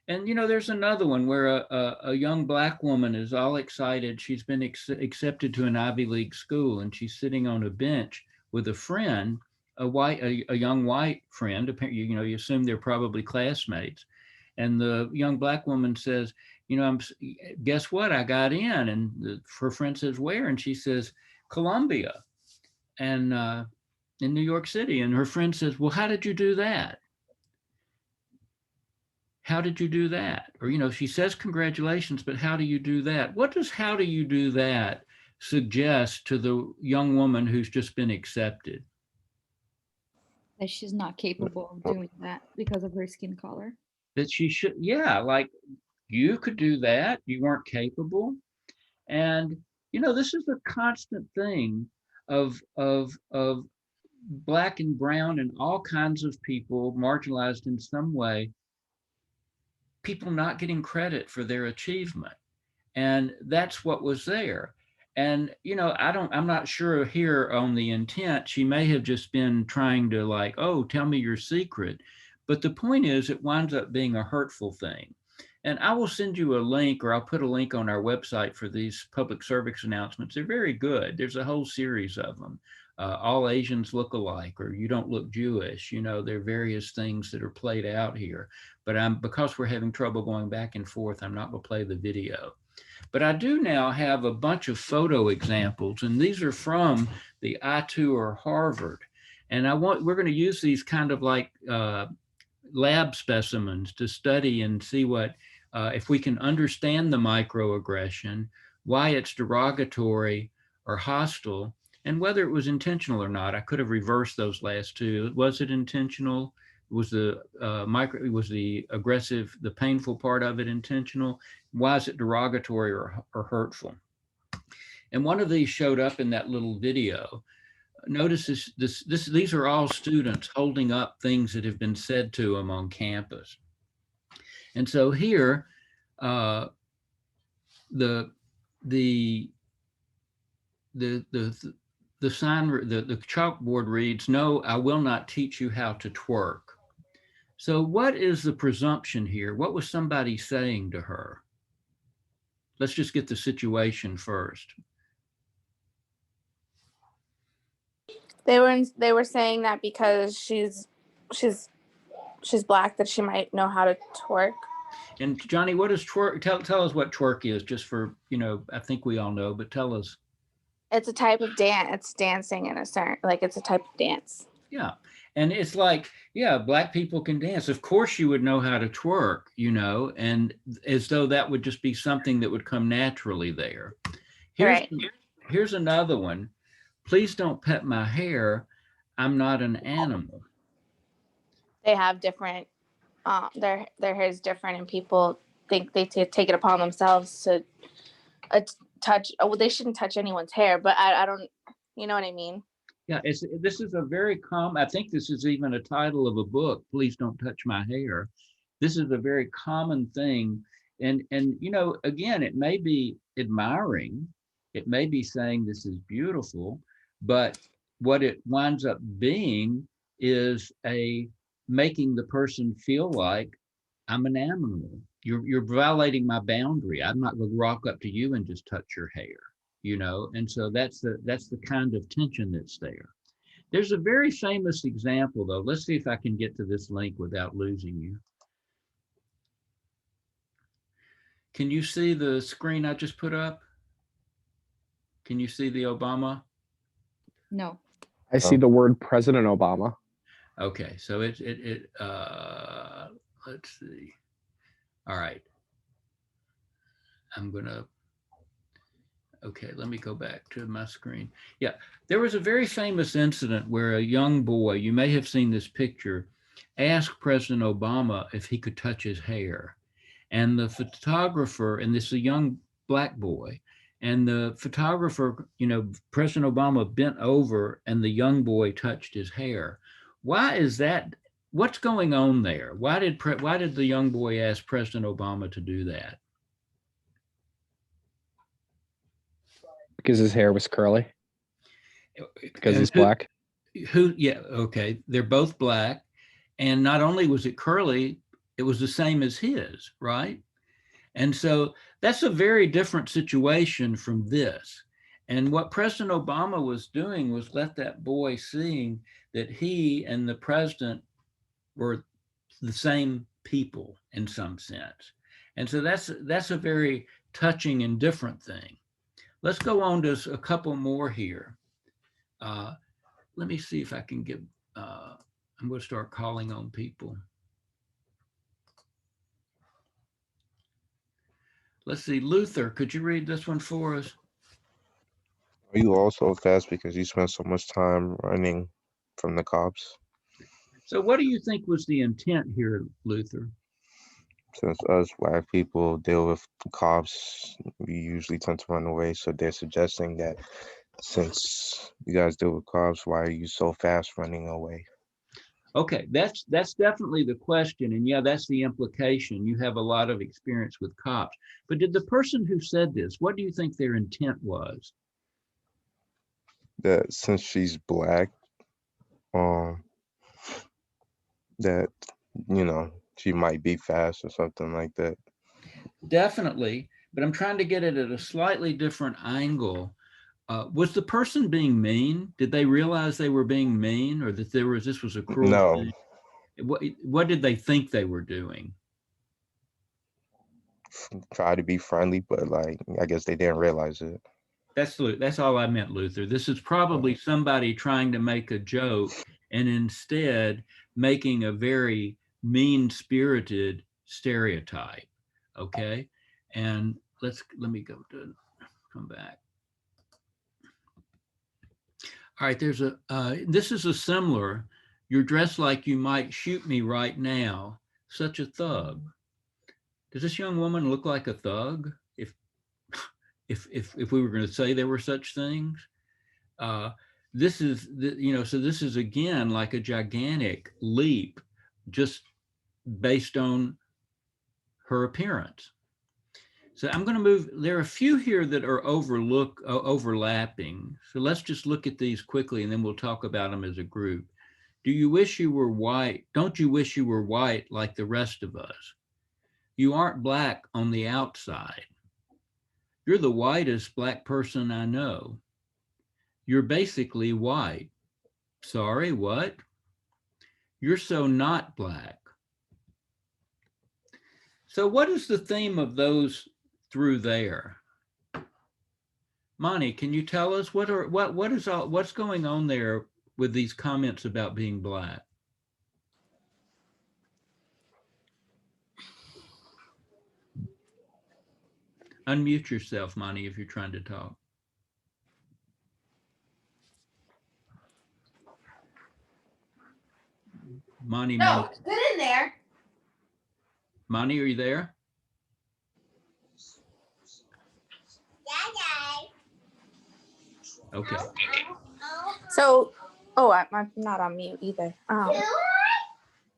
Speaker 1: And, there's another one where a young Black woman is all excited. She's been accepted to an Ivy League school, and she's sitting on a bench with a friend, a young white friend. You assume they're probably classmates. And the young Black woman says, guess what? I got in. And her friend says, "Where?" And she says, "Columbia, and in New York City." And her friend says, "Well, how did you do that? How did you do that?" Or, she says, "Congratulations, but how do you do that?" What does "how do you do that" suggest to the young woman who's just been accepted?
Speaker 2: That she's not capable of doing that because of her skin color.
Speaker 1: That she should, like you could do that. You weren't capable. And, this is a constant thing of Black and brown and all kinds of people marginalized in some way, people not getting credit for their achievement. And that's what was there. And, you know, I'm not sure here on the intent. She may have just been trying to like, oh, tell me your secret. But the point is, it winds up being a hurtful thing. And I will send you a link, or I'll put a link on our website for these public service announcements. They're very good. There's a whole series of them. All Asians look alike, or you don't look Jewish. You know, there are various things that are played out here. But because we're having trouble going back and forth, I'm not going to play the video. But I do now have a bunch of photo examples, and these are from the I-Tour Harvard. And we're going to use these kind of like lab specimens to study and see what, if we can understand the microaggression, why it's derogatory or hostile, and whether it was intentional or not. I could have reversed those last two. Was it intentional? Was the aggressive, the painful part of it intentional? Why is it derogatory or hurtful? And one of these showed up in that little video. Notice these are all students holding up things that have been said to them on campus. And so here, the chalkboard reads, "No, I will not teach you how to twerk." So what is the presumption here? What was somebody saying to her? Let's just get the situation first.
Speaker 3: They were saying that because she's black, that she might know how to twerk.
Speaker 1: And Johnny, what is twerk? Tell us what twerk is, just for, you know, I think we all know, but tell us.
Speaker 3: It's a type of dance. It's dancing in a certain, like it's a type of dance.
Speaker 1: Yeah. And it's like, yeah, black people can dance. Of course you would know how to twerk, you know, and as though that would just be something that would come naturally there. Here's another one. "Please don't pet my hair. I'm not an animal."
Speaker 3: They have different, their hair is different, and people think they take it upon themselves to touch. Oh, well, they shouldn't touch anyone's hair, but I don't, you know what I mean?
Speaker 1: Yeah, this is a very common, I think this is even a title of a book, "Please Don't Touch My Hair." This is a very common thing. And you know, again, it may be admiring, it may be saying this is beautiful, but what it winds up being is making the person feel like, I'm an animal. You're violating my boundary. I'm not going to walk up to you and just touch your hair, you know? And so that's the kind of tension that's there. There's a very famous example though. Let's see if I can get to this link without losing you. Can you see the screen I just put up? Can you see the Obama?
Speaker 2: No.
Speaker 6: I see the word President Obama.
Speaker 1: Okay, so let's see. All right. Okay, let me go back to my screen. Yeah, there was a very famous incident where a young boy, you may have seen this picture, asked President Obama if he could touch his hair. And the photographer, and this is a young black boy, and the photographer, you know, President Obama bent over and the young boy touched his hair. Why is that? What's going on there? Why did the young boy ask President Obama to do that?
Speaker 6: Because his hair was curly. Because he's black.
Speaker 1: Yeah, okay. They're both black. And not only was it curly, it was the same as his, right? And so that's a very different situation from this. And what President Obama was doing was let that boy seeing that he and the president were the same people in some sense. And so that's a very touching and different thing. Let's go on to a couple more here. Let me see if I can get, I'm going to start calling on people. Let's see, Luther, could you read this one for us?
Speaker 21: Are you also fast because you spent so much time running from the cops?
Speaker 1: So what do you think was the intent here, Luther?
Speaker 21: Since us black people deal with cops, we usually tend to run away. So they're suggesting that since you guys deal with cops, why are you so fast running away?
Speaker 1: Okay, that's definitely the question. And yeah, that's the implication. You have a lot of experience with cops. But did the person who said this, what do you think their intent was?
Speaker 21: That since she's black, um, that, you know, she might be fast or something like that.
Speaker 1: Definitely, but I'm trying to get it at a slightly different angle. Was the person being mean? Did they realize they were being mean, or that this was a cruel
Speaker 21: No,
Speaker 1: thing? What did they think they were doing?
Speaker 21: try to be friendly, but like, I guess they didn't realize it.
Speaker 1: That's all I meant, Luther. This is probably somebody trying to make a joke and instead making a very mean-spirited stereotype. Okay, and let me come back. All right, this is a similar. You're dressed like you might shoot me right now. Such a thug. Does this young woman look like a thug? If we were going to say there were such things, this is so this is again like a gigantic leap, just based on her appearance. So I'm going to move. There are a few here that are overlapping. So let's just look at these quickly, and then we'll talk about them as a group. Do you wish you were white? Don't you wish you were white like the rest of us? You aren't black on the outside. You're the whitest black person I know. You're basically white. Sorry, what? You're so not black. So what is the theme of those through there? Monty, can you tell us what's going on there with these comments about being black? Unmute yourself, Monty, if you're trying to talk. Monty,
Speaker 3: No, get in there.
Speaker 1: Monty, are you there? Okay.
Speaker 3: So, I'm not on mute either.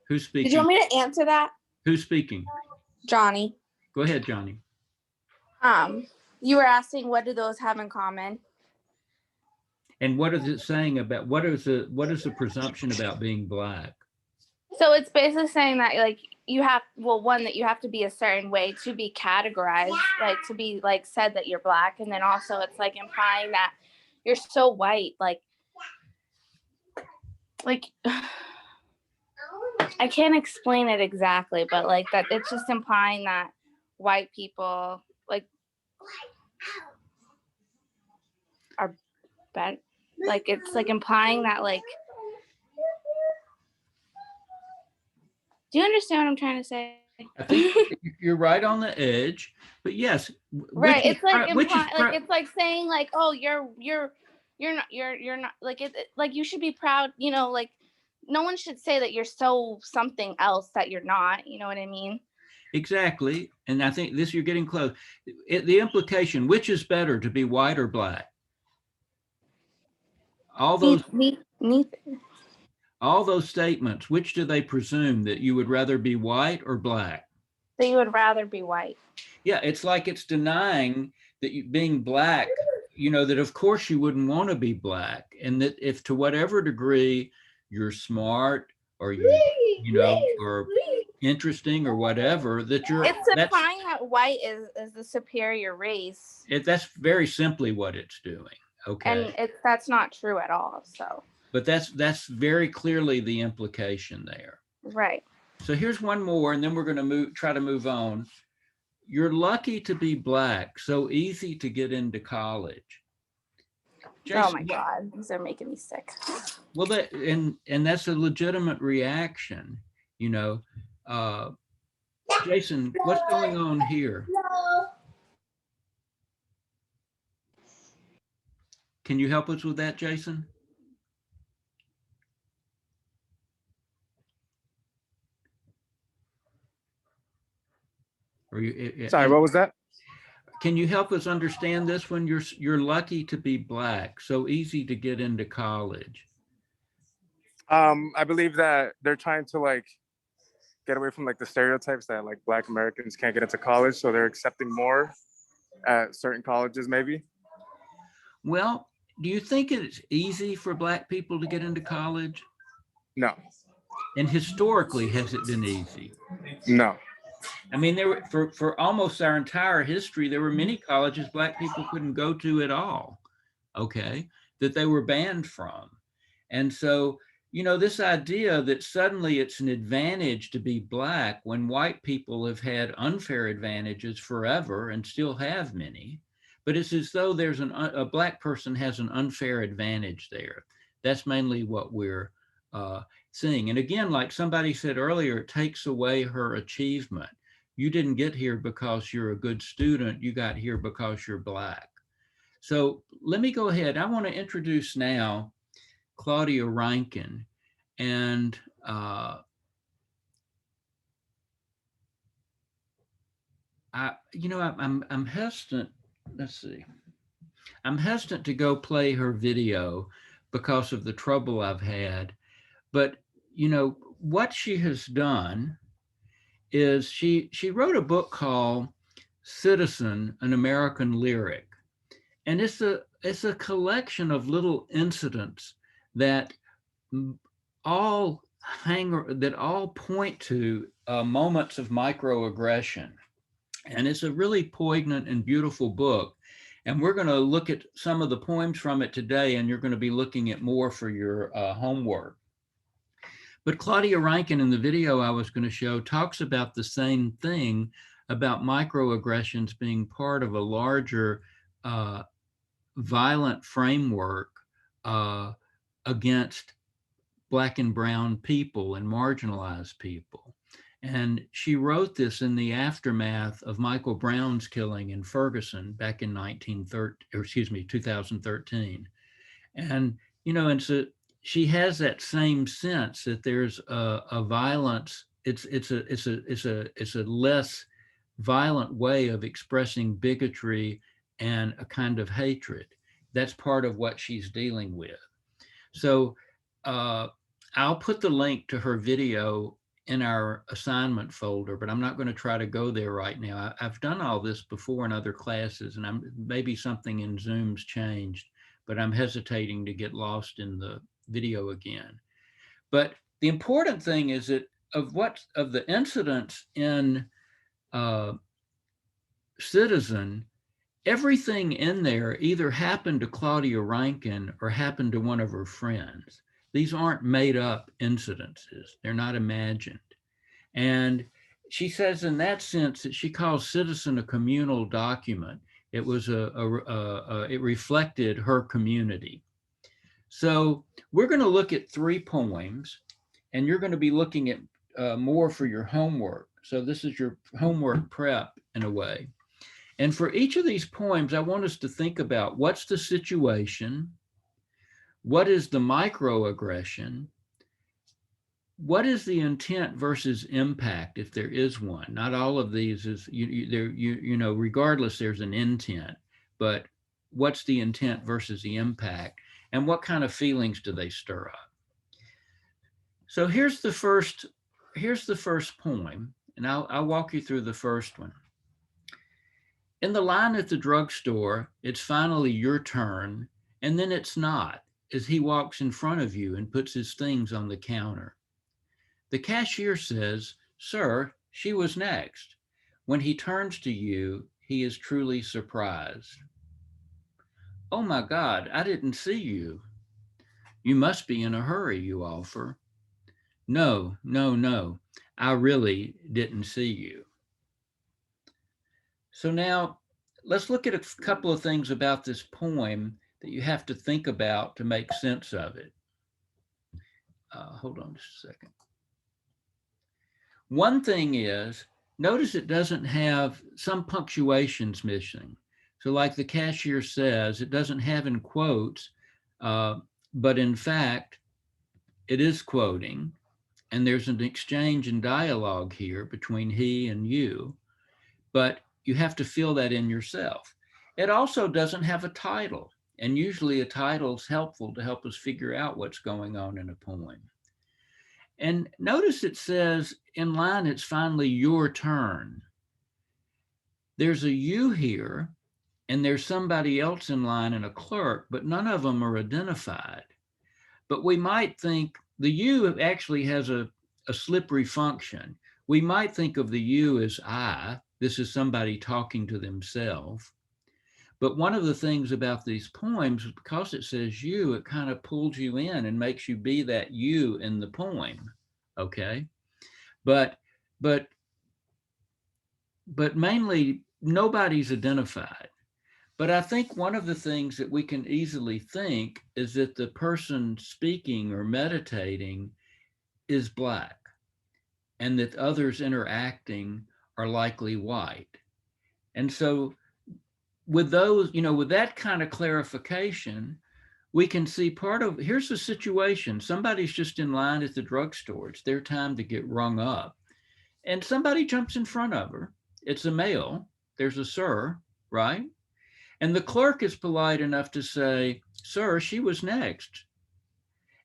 Speaker 1: Who's speaking?
Speaker 3: Did you want me to answer that?
Speaker 1: Who's speaking?
Speaker 3: Johnny.
Speaker 1: Go ahead, Johnny.
Speaker 3: You were asking what do those have in common?
Speaker 1: And what is it saying about what is the presumption about being black?
Speaker 3: So it's basically saying that like you have that you have to be a certain way to be categorized, like to be like said that you're black, and then also it's like implying that you're so white, like I can't explain it exactly, but like that it's just implying that white people like are bad. Like it's like implying that like, do you understand what I'm trying to say?
Speaker 1: I think you're right on the edge, but yes.
Speaker 3: Right. It's like it's like saying like, oh, you're not like like you should be proud, like no one should say that you're so something else that you're not, you know what I mean?
Speaker 1: Exactly. And I think you're getting close. The implication, which is better, to be white or black? All those all those statements, which do they presume, that you would rather be white or black?
Speaker 3: That you would rather be white.
Speaker 1: Yeah, it's like it's denying that being black, that of course you wouldn't want to be black, and that if to whatever degree you're smart or or interesting or whatever, that
Speaker 3: it's implying that white is the superior race.
Speaker 1: That's very simply what it's doing. Okay.
Speaker 3: And that's not true at all. So.
Speaker 1: But that's very clearly the implication there.
Speaker 3: Right.
Speaker 1: So here's one more, and then we're going to try to move on. You're lucky to be black, so easy to get into college.
Speaker 3: Jason, oh my God, these are making me sick.
Speaker 1: Well, and that's a legitimate reaction, Jason, what's going on here? Can you help us with that, Jason?
Speaker 6: Sorry, what was that?
Speaker 1: Can you help us understand this when you're lucky to be black, so easy to get into college?
Speaker 4: I believe that they're trying to like get away from like the stereotypes that like Black Americans can't get into college, so they're accepting more at certain colleges, maybe.
Speaker 1: Well, do you think it's easy for Black people to get into college?
Speaker 4: No.
Speaker 1: And historically, has it been easy?
Speaker 4: No.
Speaker 1: I mean, there were for almost our entire history, there were many colleges Black people couldn't go to at all, okay, that they were banned from. And so, you know, this idea that suddenly it's an advantage to be Black when white people have had unfair advantages forever and still have many, but it's as though there's a Black person has an unfair advantage there. That's mainly what we're seeing. And again, like somebody said earlier, it takes away her achievement. You didn't get here because you're a good student. You got here because you're Black. So let me go ahead. I want to introduce now Claudia Rankin. And I'm hesitant. Let's see. I'm hesitant to go play her video because of the trouble I've had. But, you know, what she has done is she wrote a book called Citizen, an American Lyric. And it's a collection of little incidents that all point to moments of microaggression. And it's a really poignant and beautiful book. And we're going to look at some of the poems from it today, and you're going to be looking at more for your homework. But Claudia Rankin in the video I was going to show talks about the same thing, about microaggressions being part of a larger violent framework against Black and brown people and marginalized people. And she wrote this in the aftermath of Michael Brown's killing in Ferguson back in 2013. And, you know, and so she has that same sense that there's a violence. It's a less violent way of expressing bigotry and a kind of hatred. That's part of what she's dealing with. So I'll put the link to her video in our assignment folder, but I'm not going to try to go there right now. I've done all this before in other classes, and maybe something in Zoom's changed, but I'm hesitating to get lost in the video again. But the important thing is that of the incidents in Citizen, everything in there either happened to Claudia Rankin or happened to one of her friends. These aren't made up incidences. They're not imagined. And she says in that sense that she calls Citizen a communal document. It was it reflected her community. So we're going to look at 3 poems, and you're going to be looking at more for your homework. So this is your homework prep in a way. And for each of these poems, I want us to think about what's the situation, what is the microaggression, what is the intent versus impact, if there is one. Not all of these is, you know, regardless, there's an intent, but what's the intent versus the impact, and what kind of feelings do they stir up? So here's the first poem, and I'll walk you through the first one. In the line at the drugstore, it's finally your turn, and then it's not, as he walks in front of you and puts his things on the counter. The cashier says, "Sir, she was next." When he turns to you, he is truly surprised. "Oh my God, I didn't see you." "You must be in a hurry," you offer. No, I really didn't see you." So now let's look at a couple of things about this poem that you have to think about to make sense of it. Hold on just a second. One thing is, notice it doesn't have some punctuations missing. So like the cashier says, it doesn't have in quotes, but in fact, it is quoting, and there's an exchange and dialogue here between he and you, but you have to feel that in yourself. It also doesn't have a title, and usually a title is helpful to help us figure out what's going on in a poem. And notice it says in line, it's finally your turn. There's a you here, and there's somebody else in line and a clerk, but none of them are identified. But we might think the you actually has a slippery function. We might think of the you as I. This is somebody talking to themselves. But one of the things about these poems, because it says you, it kind of pulls you in and makes you be that you in the poem, okay? But mainly nobody's identified. But I think one of the things that we can easily think is that the person speaking or meditating is Black, and that others interacting are likely white. And so with those, with that kind of clarification, we can see here's the situation. Somebody's just in line at the drugstore. It's their time to get rung up. And somebody jumps in front of her. It's a male. There's a sir, right? And the clerk is polite enough to say, sir, she was next.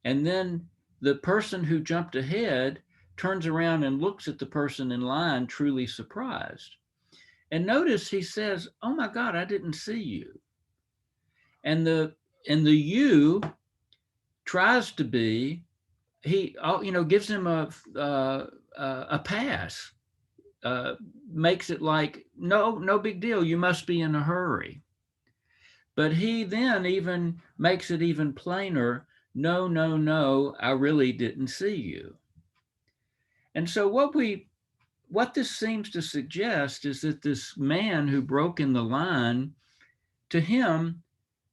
Speaker 1: And then the person who jumped ahead turns around and looks at the person in line, truly surprised. And notice he says, oh my God, I didn't see you. And the you tries to be, he gives him a pass, makes it like, no big deal, you must be in a hurry. But he then even makes it even plainer, no, I really didn't see you. And so what this seems to suggest is that this man who broke in the line, to him,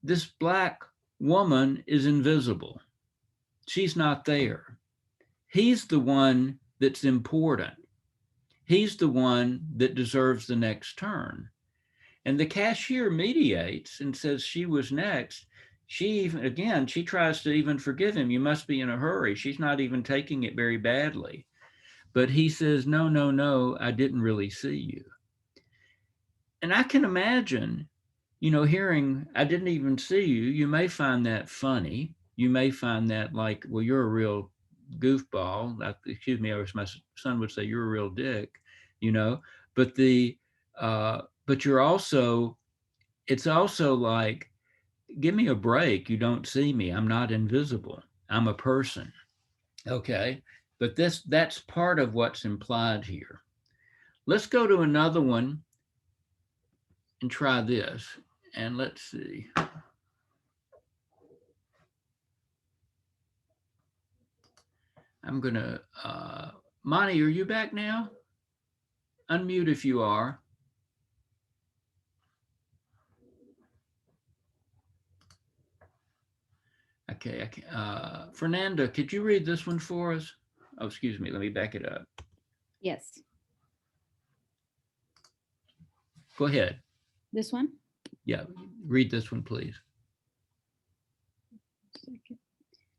Speaker 1: this Black woman is invisible. She's not there. He's the one that's important. He's the one that deserves the next turn. And the cashier mediates and says she was next. She tries to even forgive him. You must be in a hurry. She's not even taking it very badly. But he says, no, I didn't really see you. And I can imagine, hearing, I didn't even see you. You may find that funny. You may find that like, well, you're a real goofball. Excuse me, or my son would say, you're a real dick, but you're also, it's also like, give me a break. You don't see me. I'm not invisible. I'm a person. Okay. But that's part of what's implied here. Let's go to another one and try this. And let's see. I'm gonna, Monty, are you back now? Unmute if you are. Okay, Fernanda, could you read this one for us? Oh, excuse me, let me back it up.
Speaker 2: Yes.
Speaker 1: Go ahead.
Speaker 2: This one?
Speaker 1: Yeah, read this one, please.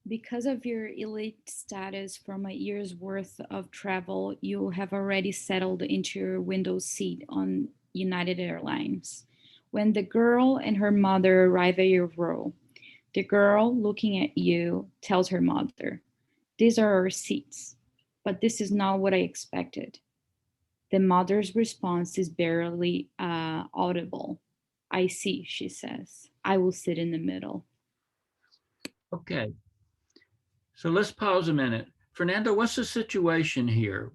Speaker 2: Because of your elite status from a year's worth of travel, you have already settled into your window seat on United Airlines. When the girl and her mother arrive at your row, the girl looking at you tells her mother, "These are our seats, but this is not what I expected." The mother's response is barely audible. "I see," she says. "I will sit in the middle."
Speaker 1: Okay. So let's pause a minute. Fernando, what's the situation here?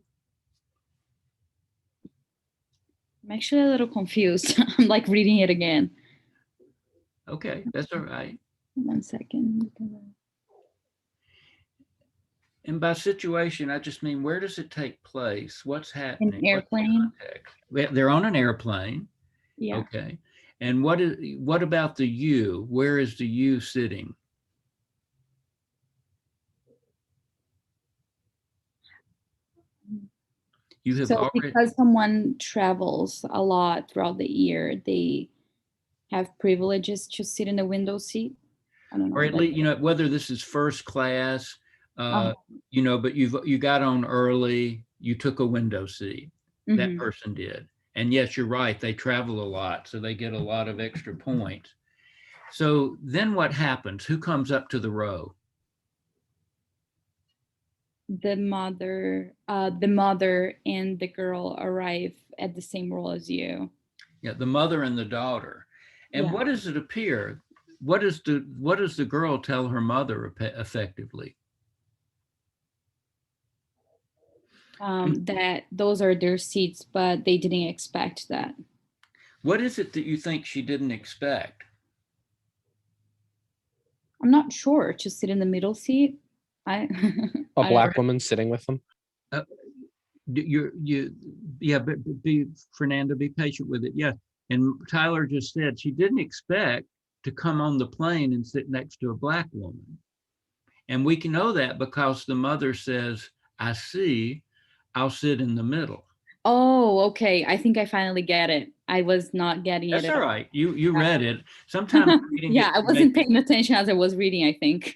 Speaker 2: I'm actually a little confused. I'm like reading it again.
Speaker 1: Okay, that's all right.
Speaker 2: 1 second.
Speaker 1: And by situation, I just mean, where does it take place? What's happening?
Speaker 2: An airplane.
Speaker 1: They're on an airplane.
Speaker 2: Yeah.
Speaker 1: Okay. And what about the you? Where is the you sitting? You have already,
Speaker 2: because someone travels a lot throughout the year, they have privileges to sit in the window seat. I don't know.
Speaker 1: or at least, whether this is first class, but you got on early, you took a window seat. That person did. And yes, you're right. They travel a lot, so they get a lot of extra points. So then what happens? Who comes up to the row?
Speaker 2: the mother and the girl arrive at the same role as you.
Speaker 1: Yeah, the mother and the daughter. And
Speaker 2: Yeah.
Speaker 1: what does it appear? What does the girl tell her mother effectively?
Speaker 2: That those are their seats, but they didn't expect that.
Speaker 1: What is it that you think she didn't expect?
Speaker 2: I'm not sure. To sit in the middle seat.
Speaker 6: A black woman sitting with them.
Speaker 1: But be Fernanda, be patient with it. Yeah, and Tyler just said she didn't expect to come on the plane and sit next to a black woman, and we can know that because the mother says, "I see, I'll sit in the middle."
Speaker 2: Oh, okay. I think I finally get it. I was not getting
Speaker 1: That's
Speaker 2: it at
Speaker 1: all
Speaker 2: all.
Speaker 1: right. You read it. Sometimes reading
Speaker 2: Yeah,
Speaker 1: it
Speaker 2: I
Speaker 1: can
Speaker 2: wasn't
Speaker 1: make-
Speaker 2: paying attention as I was reading, I think.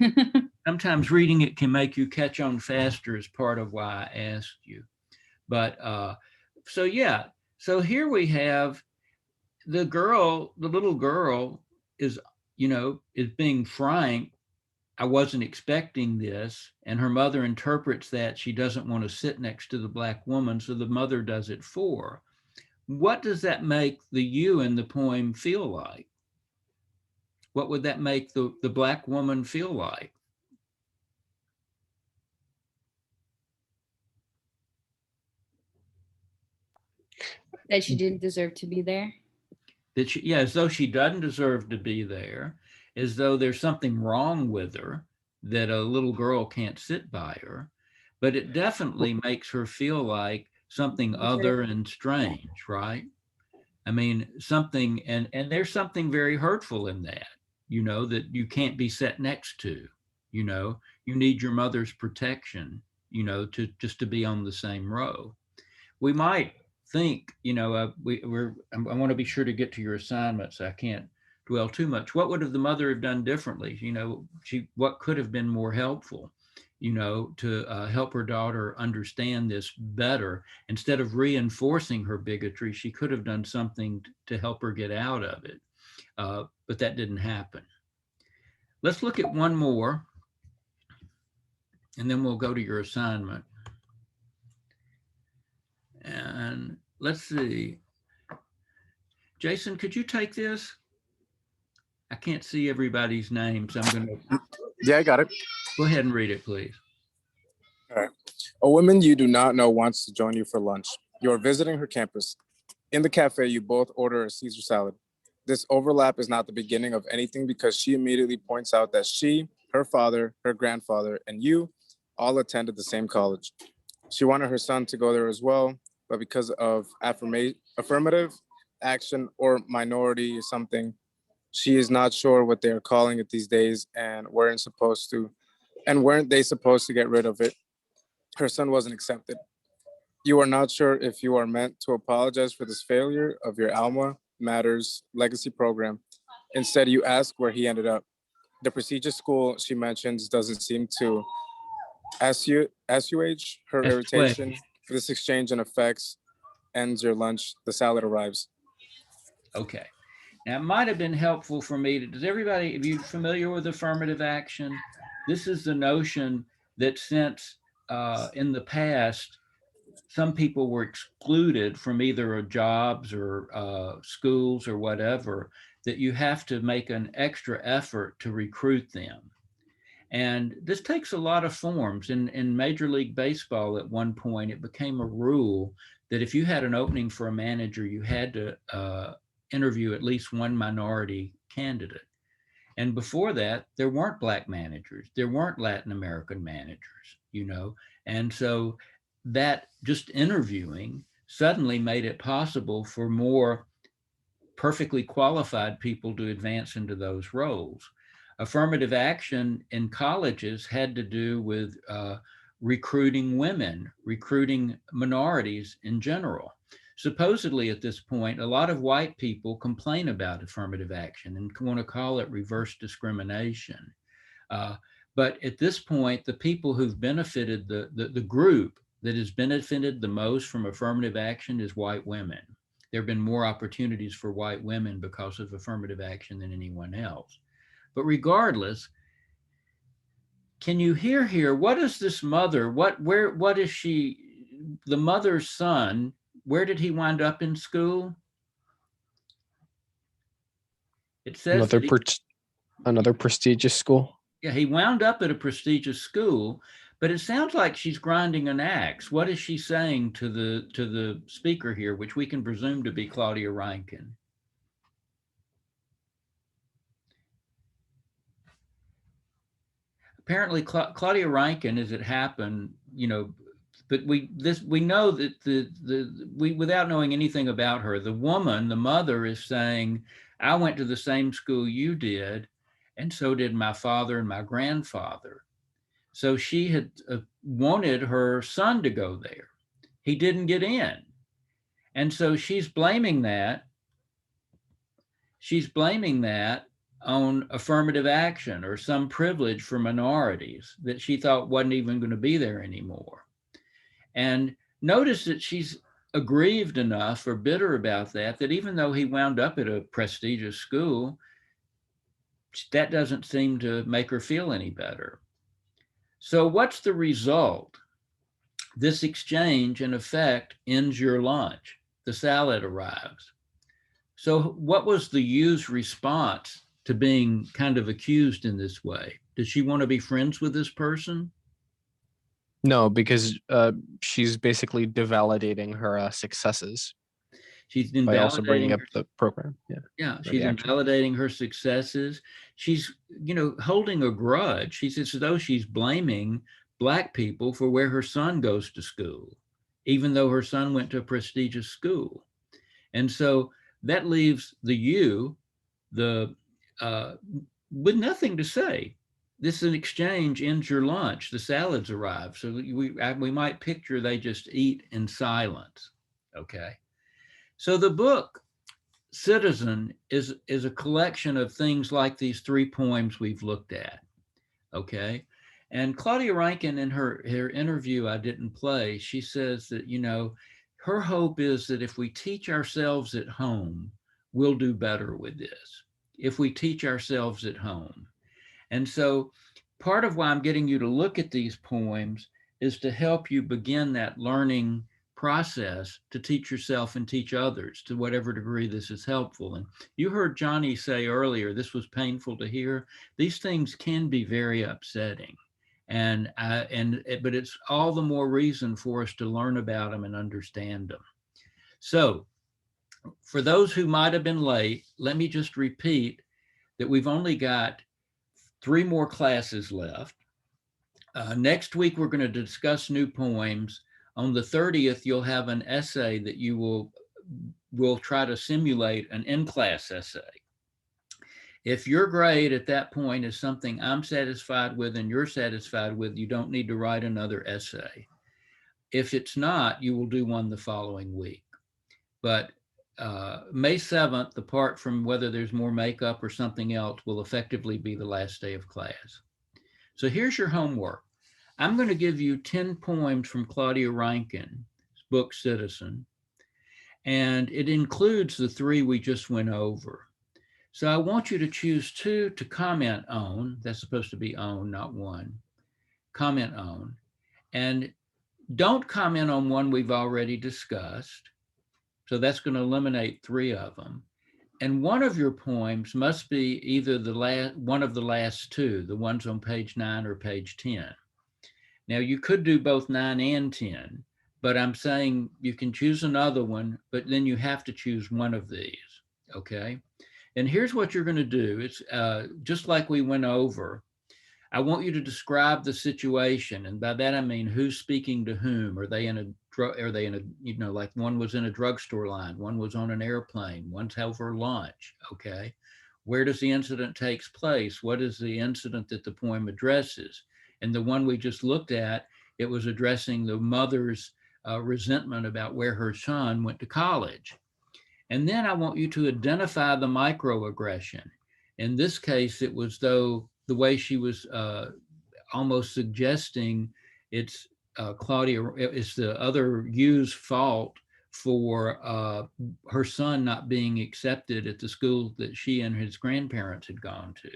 Speaker 1: sometimes reading it can make you catch on faster, is part of why I asked you. But so yeah, so here we have the little girl is, is being frank. I wasn't expecting this. And her mother interprets that she doesn't want to sit next to the black woman, so the mother does it for her. What does that make the you in the poem feel like? What would that make the black woman feel like?
Speaker 2: That she didn't deserve to be there.
Speaker 1: That she, yeah, as though she doesn't deserve to be there, as though there's something wrong with her, that a little girl can't sit by her. But it definitely makes her feel like something other and strange, right? I mean, something, and there's something very hurtful in that, that you can't be set next to, you need your mother's protection, to just to be on the same row. We might think, I want to be sure to get to your assignments. I can't dwell too much. What would have the mother have done differently? What could have been more helpful, to help her daughter understand this better? Instead of reinforcing her bigotry, she could have done something to help her get out of it. But that didn't happen. Let's look at one more, and then we'll go to your assignment. And let's see. Jason, could you take this? I can't see everybody's name, so I'm going to.
Speaker 4: Yeah, I got it.
Speaker 1: Go ahead and read it, please.
Speaker 4: All right. A woman you do not know wants to join you for lunch. You are visiting her campus. In the cafe, you both order a Caesar salad. This overlap is not the beginning of anything because she immediately points out that she, her father, her grandfather, and you all attended the same college. She wanted her son to go there as well, but because of affirmative action or minority or something, she is not sure what they are calling it these days and weren't they supposed to get rid of it. Her son wasn't accepted. You are not sure if you are meant to apologize for this failure of your Alma Matters legacy program. Instead, you ask where he ended up. The prestigious school she mentions doesn't seem to assuage her irritation. This exchange and effects ends your lunch. The salad arrives.
Speaker 1: Okay. Now, it might have been helpful for me to, are you familiar with affirmative action? This is the notion that since in the past, some people were excluded from either jobs or schools or whatever, that you have to make an extra effort to recruit them. And this takes a lot of forms. In Major League Baseball, at one point, it became a rule that if you had an opening for a manager, you had to interview at least one minority candidate. And before that, there weren't Black managers, there weren't Latin American managers, and so that just interviewing suddenly made it possible for more perfectly qualified people to advance into those roles. Affirmative action in colleges had to do with recruiting women, recruiting minorities in general. Supposedly at this point, a lot of white people complain about affirmative action and want to call it reverse discrimination. But at this point, the people who've benefited, the group that has benefited the most from affirmative action is white women. There have been more opportunities for white women because of affirmative action than anyone else. But regardless, can you hear here? What is this mother? What is she, the mother's son? Where did he wind up in school? It says
Speaker 6: Another
Speaker 1: that
Speaker 6: another prestigious school.
Speaker 1: yeah, he wound up at a prestigious school, but it sounds like she's grinding an axe. What is she saying to the speaker here, which we can presume to be Claudia Rankine? Apparently, Claudia Rankine, as it happened, you know, but we know that we without knowing anything about her, the woman, the mother, is saying, "I went to the same school you did, and so did my father and my grandfather." So she had wanted her son to go there. He didn't get in, and so she's blaming that. She's blaming that on affirmative action or some privilege for minorities that she thought wasn't even going to be there anymore. And notice that she's aggrieved enough or bitter about that, that even though he wound up at a prestigious school, that doesn't seem to make her feel any better. So what's the result? This exchange, in effect, ends your lunch. The salad arrives. So what was the U's response to being kind of accused in this way? Does she want to be friends with this person?
Speaker 6: No, because she's basically devalidating her successes.
Speaker 1: She's
Speaker 6: by also bringing up
Speaker 1: invalidating
Speaker 6: the program. Yeah.
Speaker 1: Yeah,
Speaker 6: or
Speaker 1: she's
Speaker 6: the action.
Speaker 1: invalidating her successes. She's, you know, holding a grudge. She's as though she's blaming Black people for where her son goes to school, even though her son went to a prestigious school. And so that leaves the you, with nothing to say. This is an exchange, ends your lunch, the salads arrive. So we might picture they just eat in silence, okay? So the book, Citizen, is a collection of things like these 3 poems we've looked at, okay? And Claudia Rankine, in her interview I didn't play, she says that, you know, her hope is that if we teach ourselves at home, we'll do better with this, if we teach ourselves at home. And so part of why I'm getting you to look at these poems is to help you begin that learning process to teach yourself and teach others to whatever degree this is helpful. And you heard Johnny say earlier, this was painful to hear. These things can be very upsetting. But it's all the more reason for us to learn about them and understand them. So for those who might have been late, let me just repeat that we've only got 3 more classes left. Next week, we're going to discuss new poems. On the 30th, you'll have an essay that you will try to simulate an in-class essay. If your grade at that point is something I'm satisfied with and you're satisfied with, you don't need to write another essay. If it's not, you will do one the following week. But May 7th, apart from whether there's more makeup or something else, will effectively be the last day of class. So here's your homework. I'm going to give you 10 poems from Claudia Rankine's book, Citizen, and it includes the 3 we just went over. So I want you to choose 2 to comment on. That's supposed to be on, not 1. Comment on. And don't comment on one we've already discussed. So that's going to eliminate 3 of them. And one of your poems must be either one of the last 2, the ones on page 9 or page 10. Now you could do both 9 and 10, but I'm saying you can choose another one, but then you have to choose one of these, okay? And here's what you're going to do. It's just like we went over. I want you to describe the situation, and by that I mean who's speaking to whom. Are they in a, you know, like one was in a drugstore line, one was on an airplane, one's over lunch, okay? Where does the incident takes place? What is the incident that the poem addresses? And the one we just looked at, it was addressing the mother's resentment about where her son went to college. And then I want you to identify the microaggression. In this case, it was though the way she was almost suggesting it's Claudia, it's the other U's fault for her son not being accepted at the school that she and his grandparents had gone to.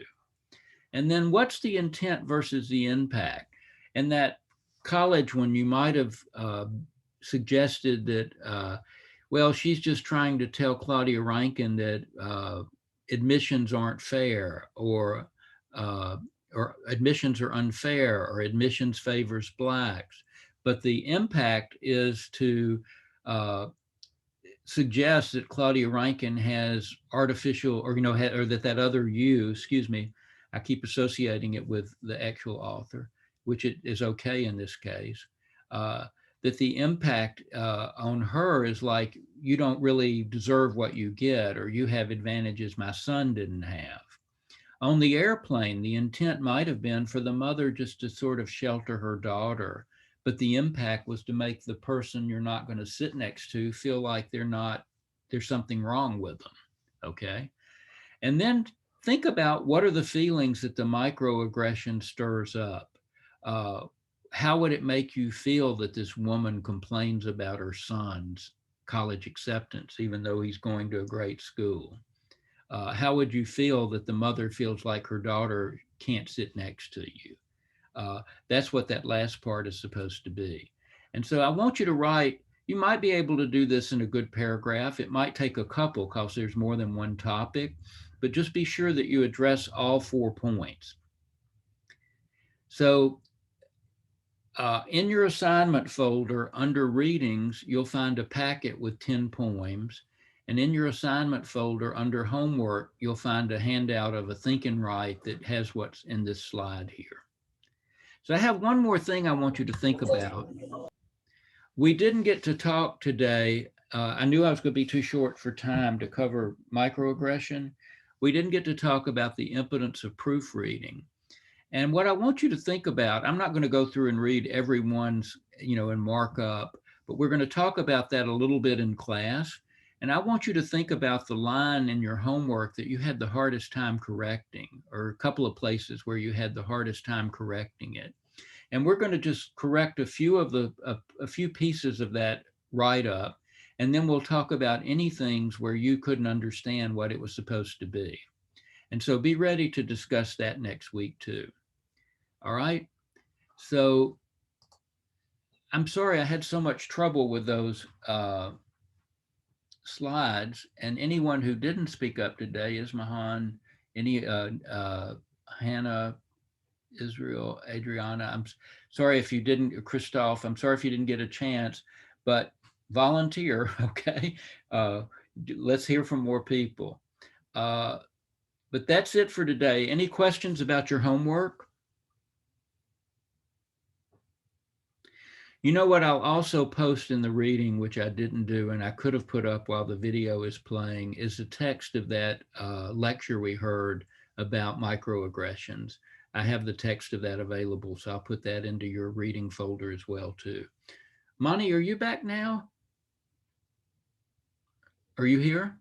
Speaker 1: And then what's the intent versus the impact? And that college one, you might have suggested that, well, she's just trying to tell Claudia Rankin that admissions aren't fair, or admissions are unfair, or admissions favors Blacks. But the impact is to suggest that Claudia Rankin has artificial, or, or that other you, excuse me, I keep associating it with the actual author, which it is okay in this case, that the impact on her is like, you don't really deserve what you get, or you have advantages my son didn't have. On the airplane, the intent might have been for the mother just to sort of shelter her daughter, but the impact was to make the person you're not going to sit next to feel like there's something wrong with them, okay? And then think about, what are the feelings that the microaggression stirs up? How would it make you feel that this woman complains about her son's college acceptance, even though he's going to a great school? How would you feel that the mother feels like her daughter can't sit next to you? That's what that last part is supposed to be. And so I want you to write, you might be able to do this in a good paragraph. It might take a couple because there's more than one topic, but just be sure that you address all 4 points. So in your assignment folder under readings, you'll find a packet with 10 poems. And in your assignment folder under homework, you'll find a handout of a Think and Write that has what's in this slide here. So I have one more thing I want you to think about. We didn't get to talk today. I knew I was going to be too short for time to cover microaggression. We didn't get to talk about the impotence of proofreading. And what I want you to think about, I'm not going to go through and read everyone's, and mark up, but we're going to talk about that a little bit in class. And I want you to think about the line in your homework that you had the hardest time correcting, or a couple of places where you had the hardest time correcting it. And we're going to just correct a few pieces of that write-up, and then we'll talk about any things where you couldn't understand what it was supposed to be. And so be ready to discuss that next week too. All right. So I'm sorry I had so much trouble with those slides, and anyone who didn't speak up today, Ismahan, Hannah, Israel, Adriana, I'm sorry if you didn't, Christoph, I'm sorry if you didn't get a chance, but volunteer, okay? Let's hear from more people. But that's it for today. Any questions about your homework? You know what I'll also post in the reading, which I didn't do and I could have put up while the video is playing, is the text of that lecture we heard about microaggressions. I have the text of that available, so I'll put that into your reading folder as well too. Monty, are you back now? Are you here?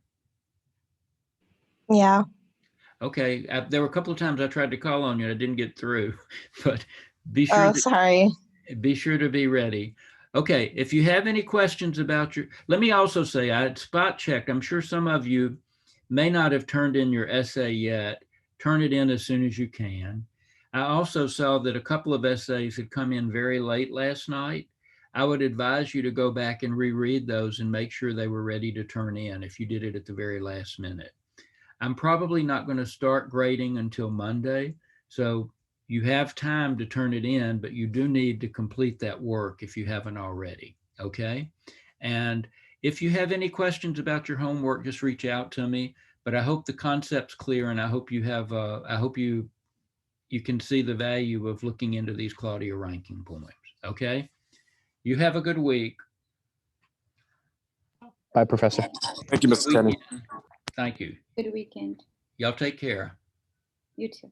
Speaker 3: Yeah.
Speaker 1: Okay, there were a couple of times I tried to call on you, I didn't get through, but be sure.
Speaker 3: Oh, sorry.
Speaker 1: Be sure to be ready. Okay, if you have any questions about let me also say, I had spot checked. I'm sure some of you may not have turned in your essay yet. Turn it in as soon as you can. I also saw that a couple of essays had come in very late last night. I would advise you to go back and reread those and make sure they were ready to turn in if you did it at the very last minute. I'm probably not going to start grading until Monday, so you have time to turn it in, but you do need to complete that work if you haven't already, okay? And if you have any questions about your homework, just reach out to me, but I hope the concept's clear, and I hope you have, I hope you can see the value of looking into these Claudia Rankin poems, okay? You have a good week.
Speaker 6: Bye, Professor.
Speaker 4: Thank you, Mr. Kenny.
Speaker 1: Thank you.
Speaker 2: Good weekend.
Speaker 1: Y'all take care.
Speaker 2: You too.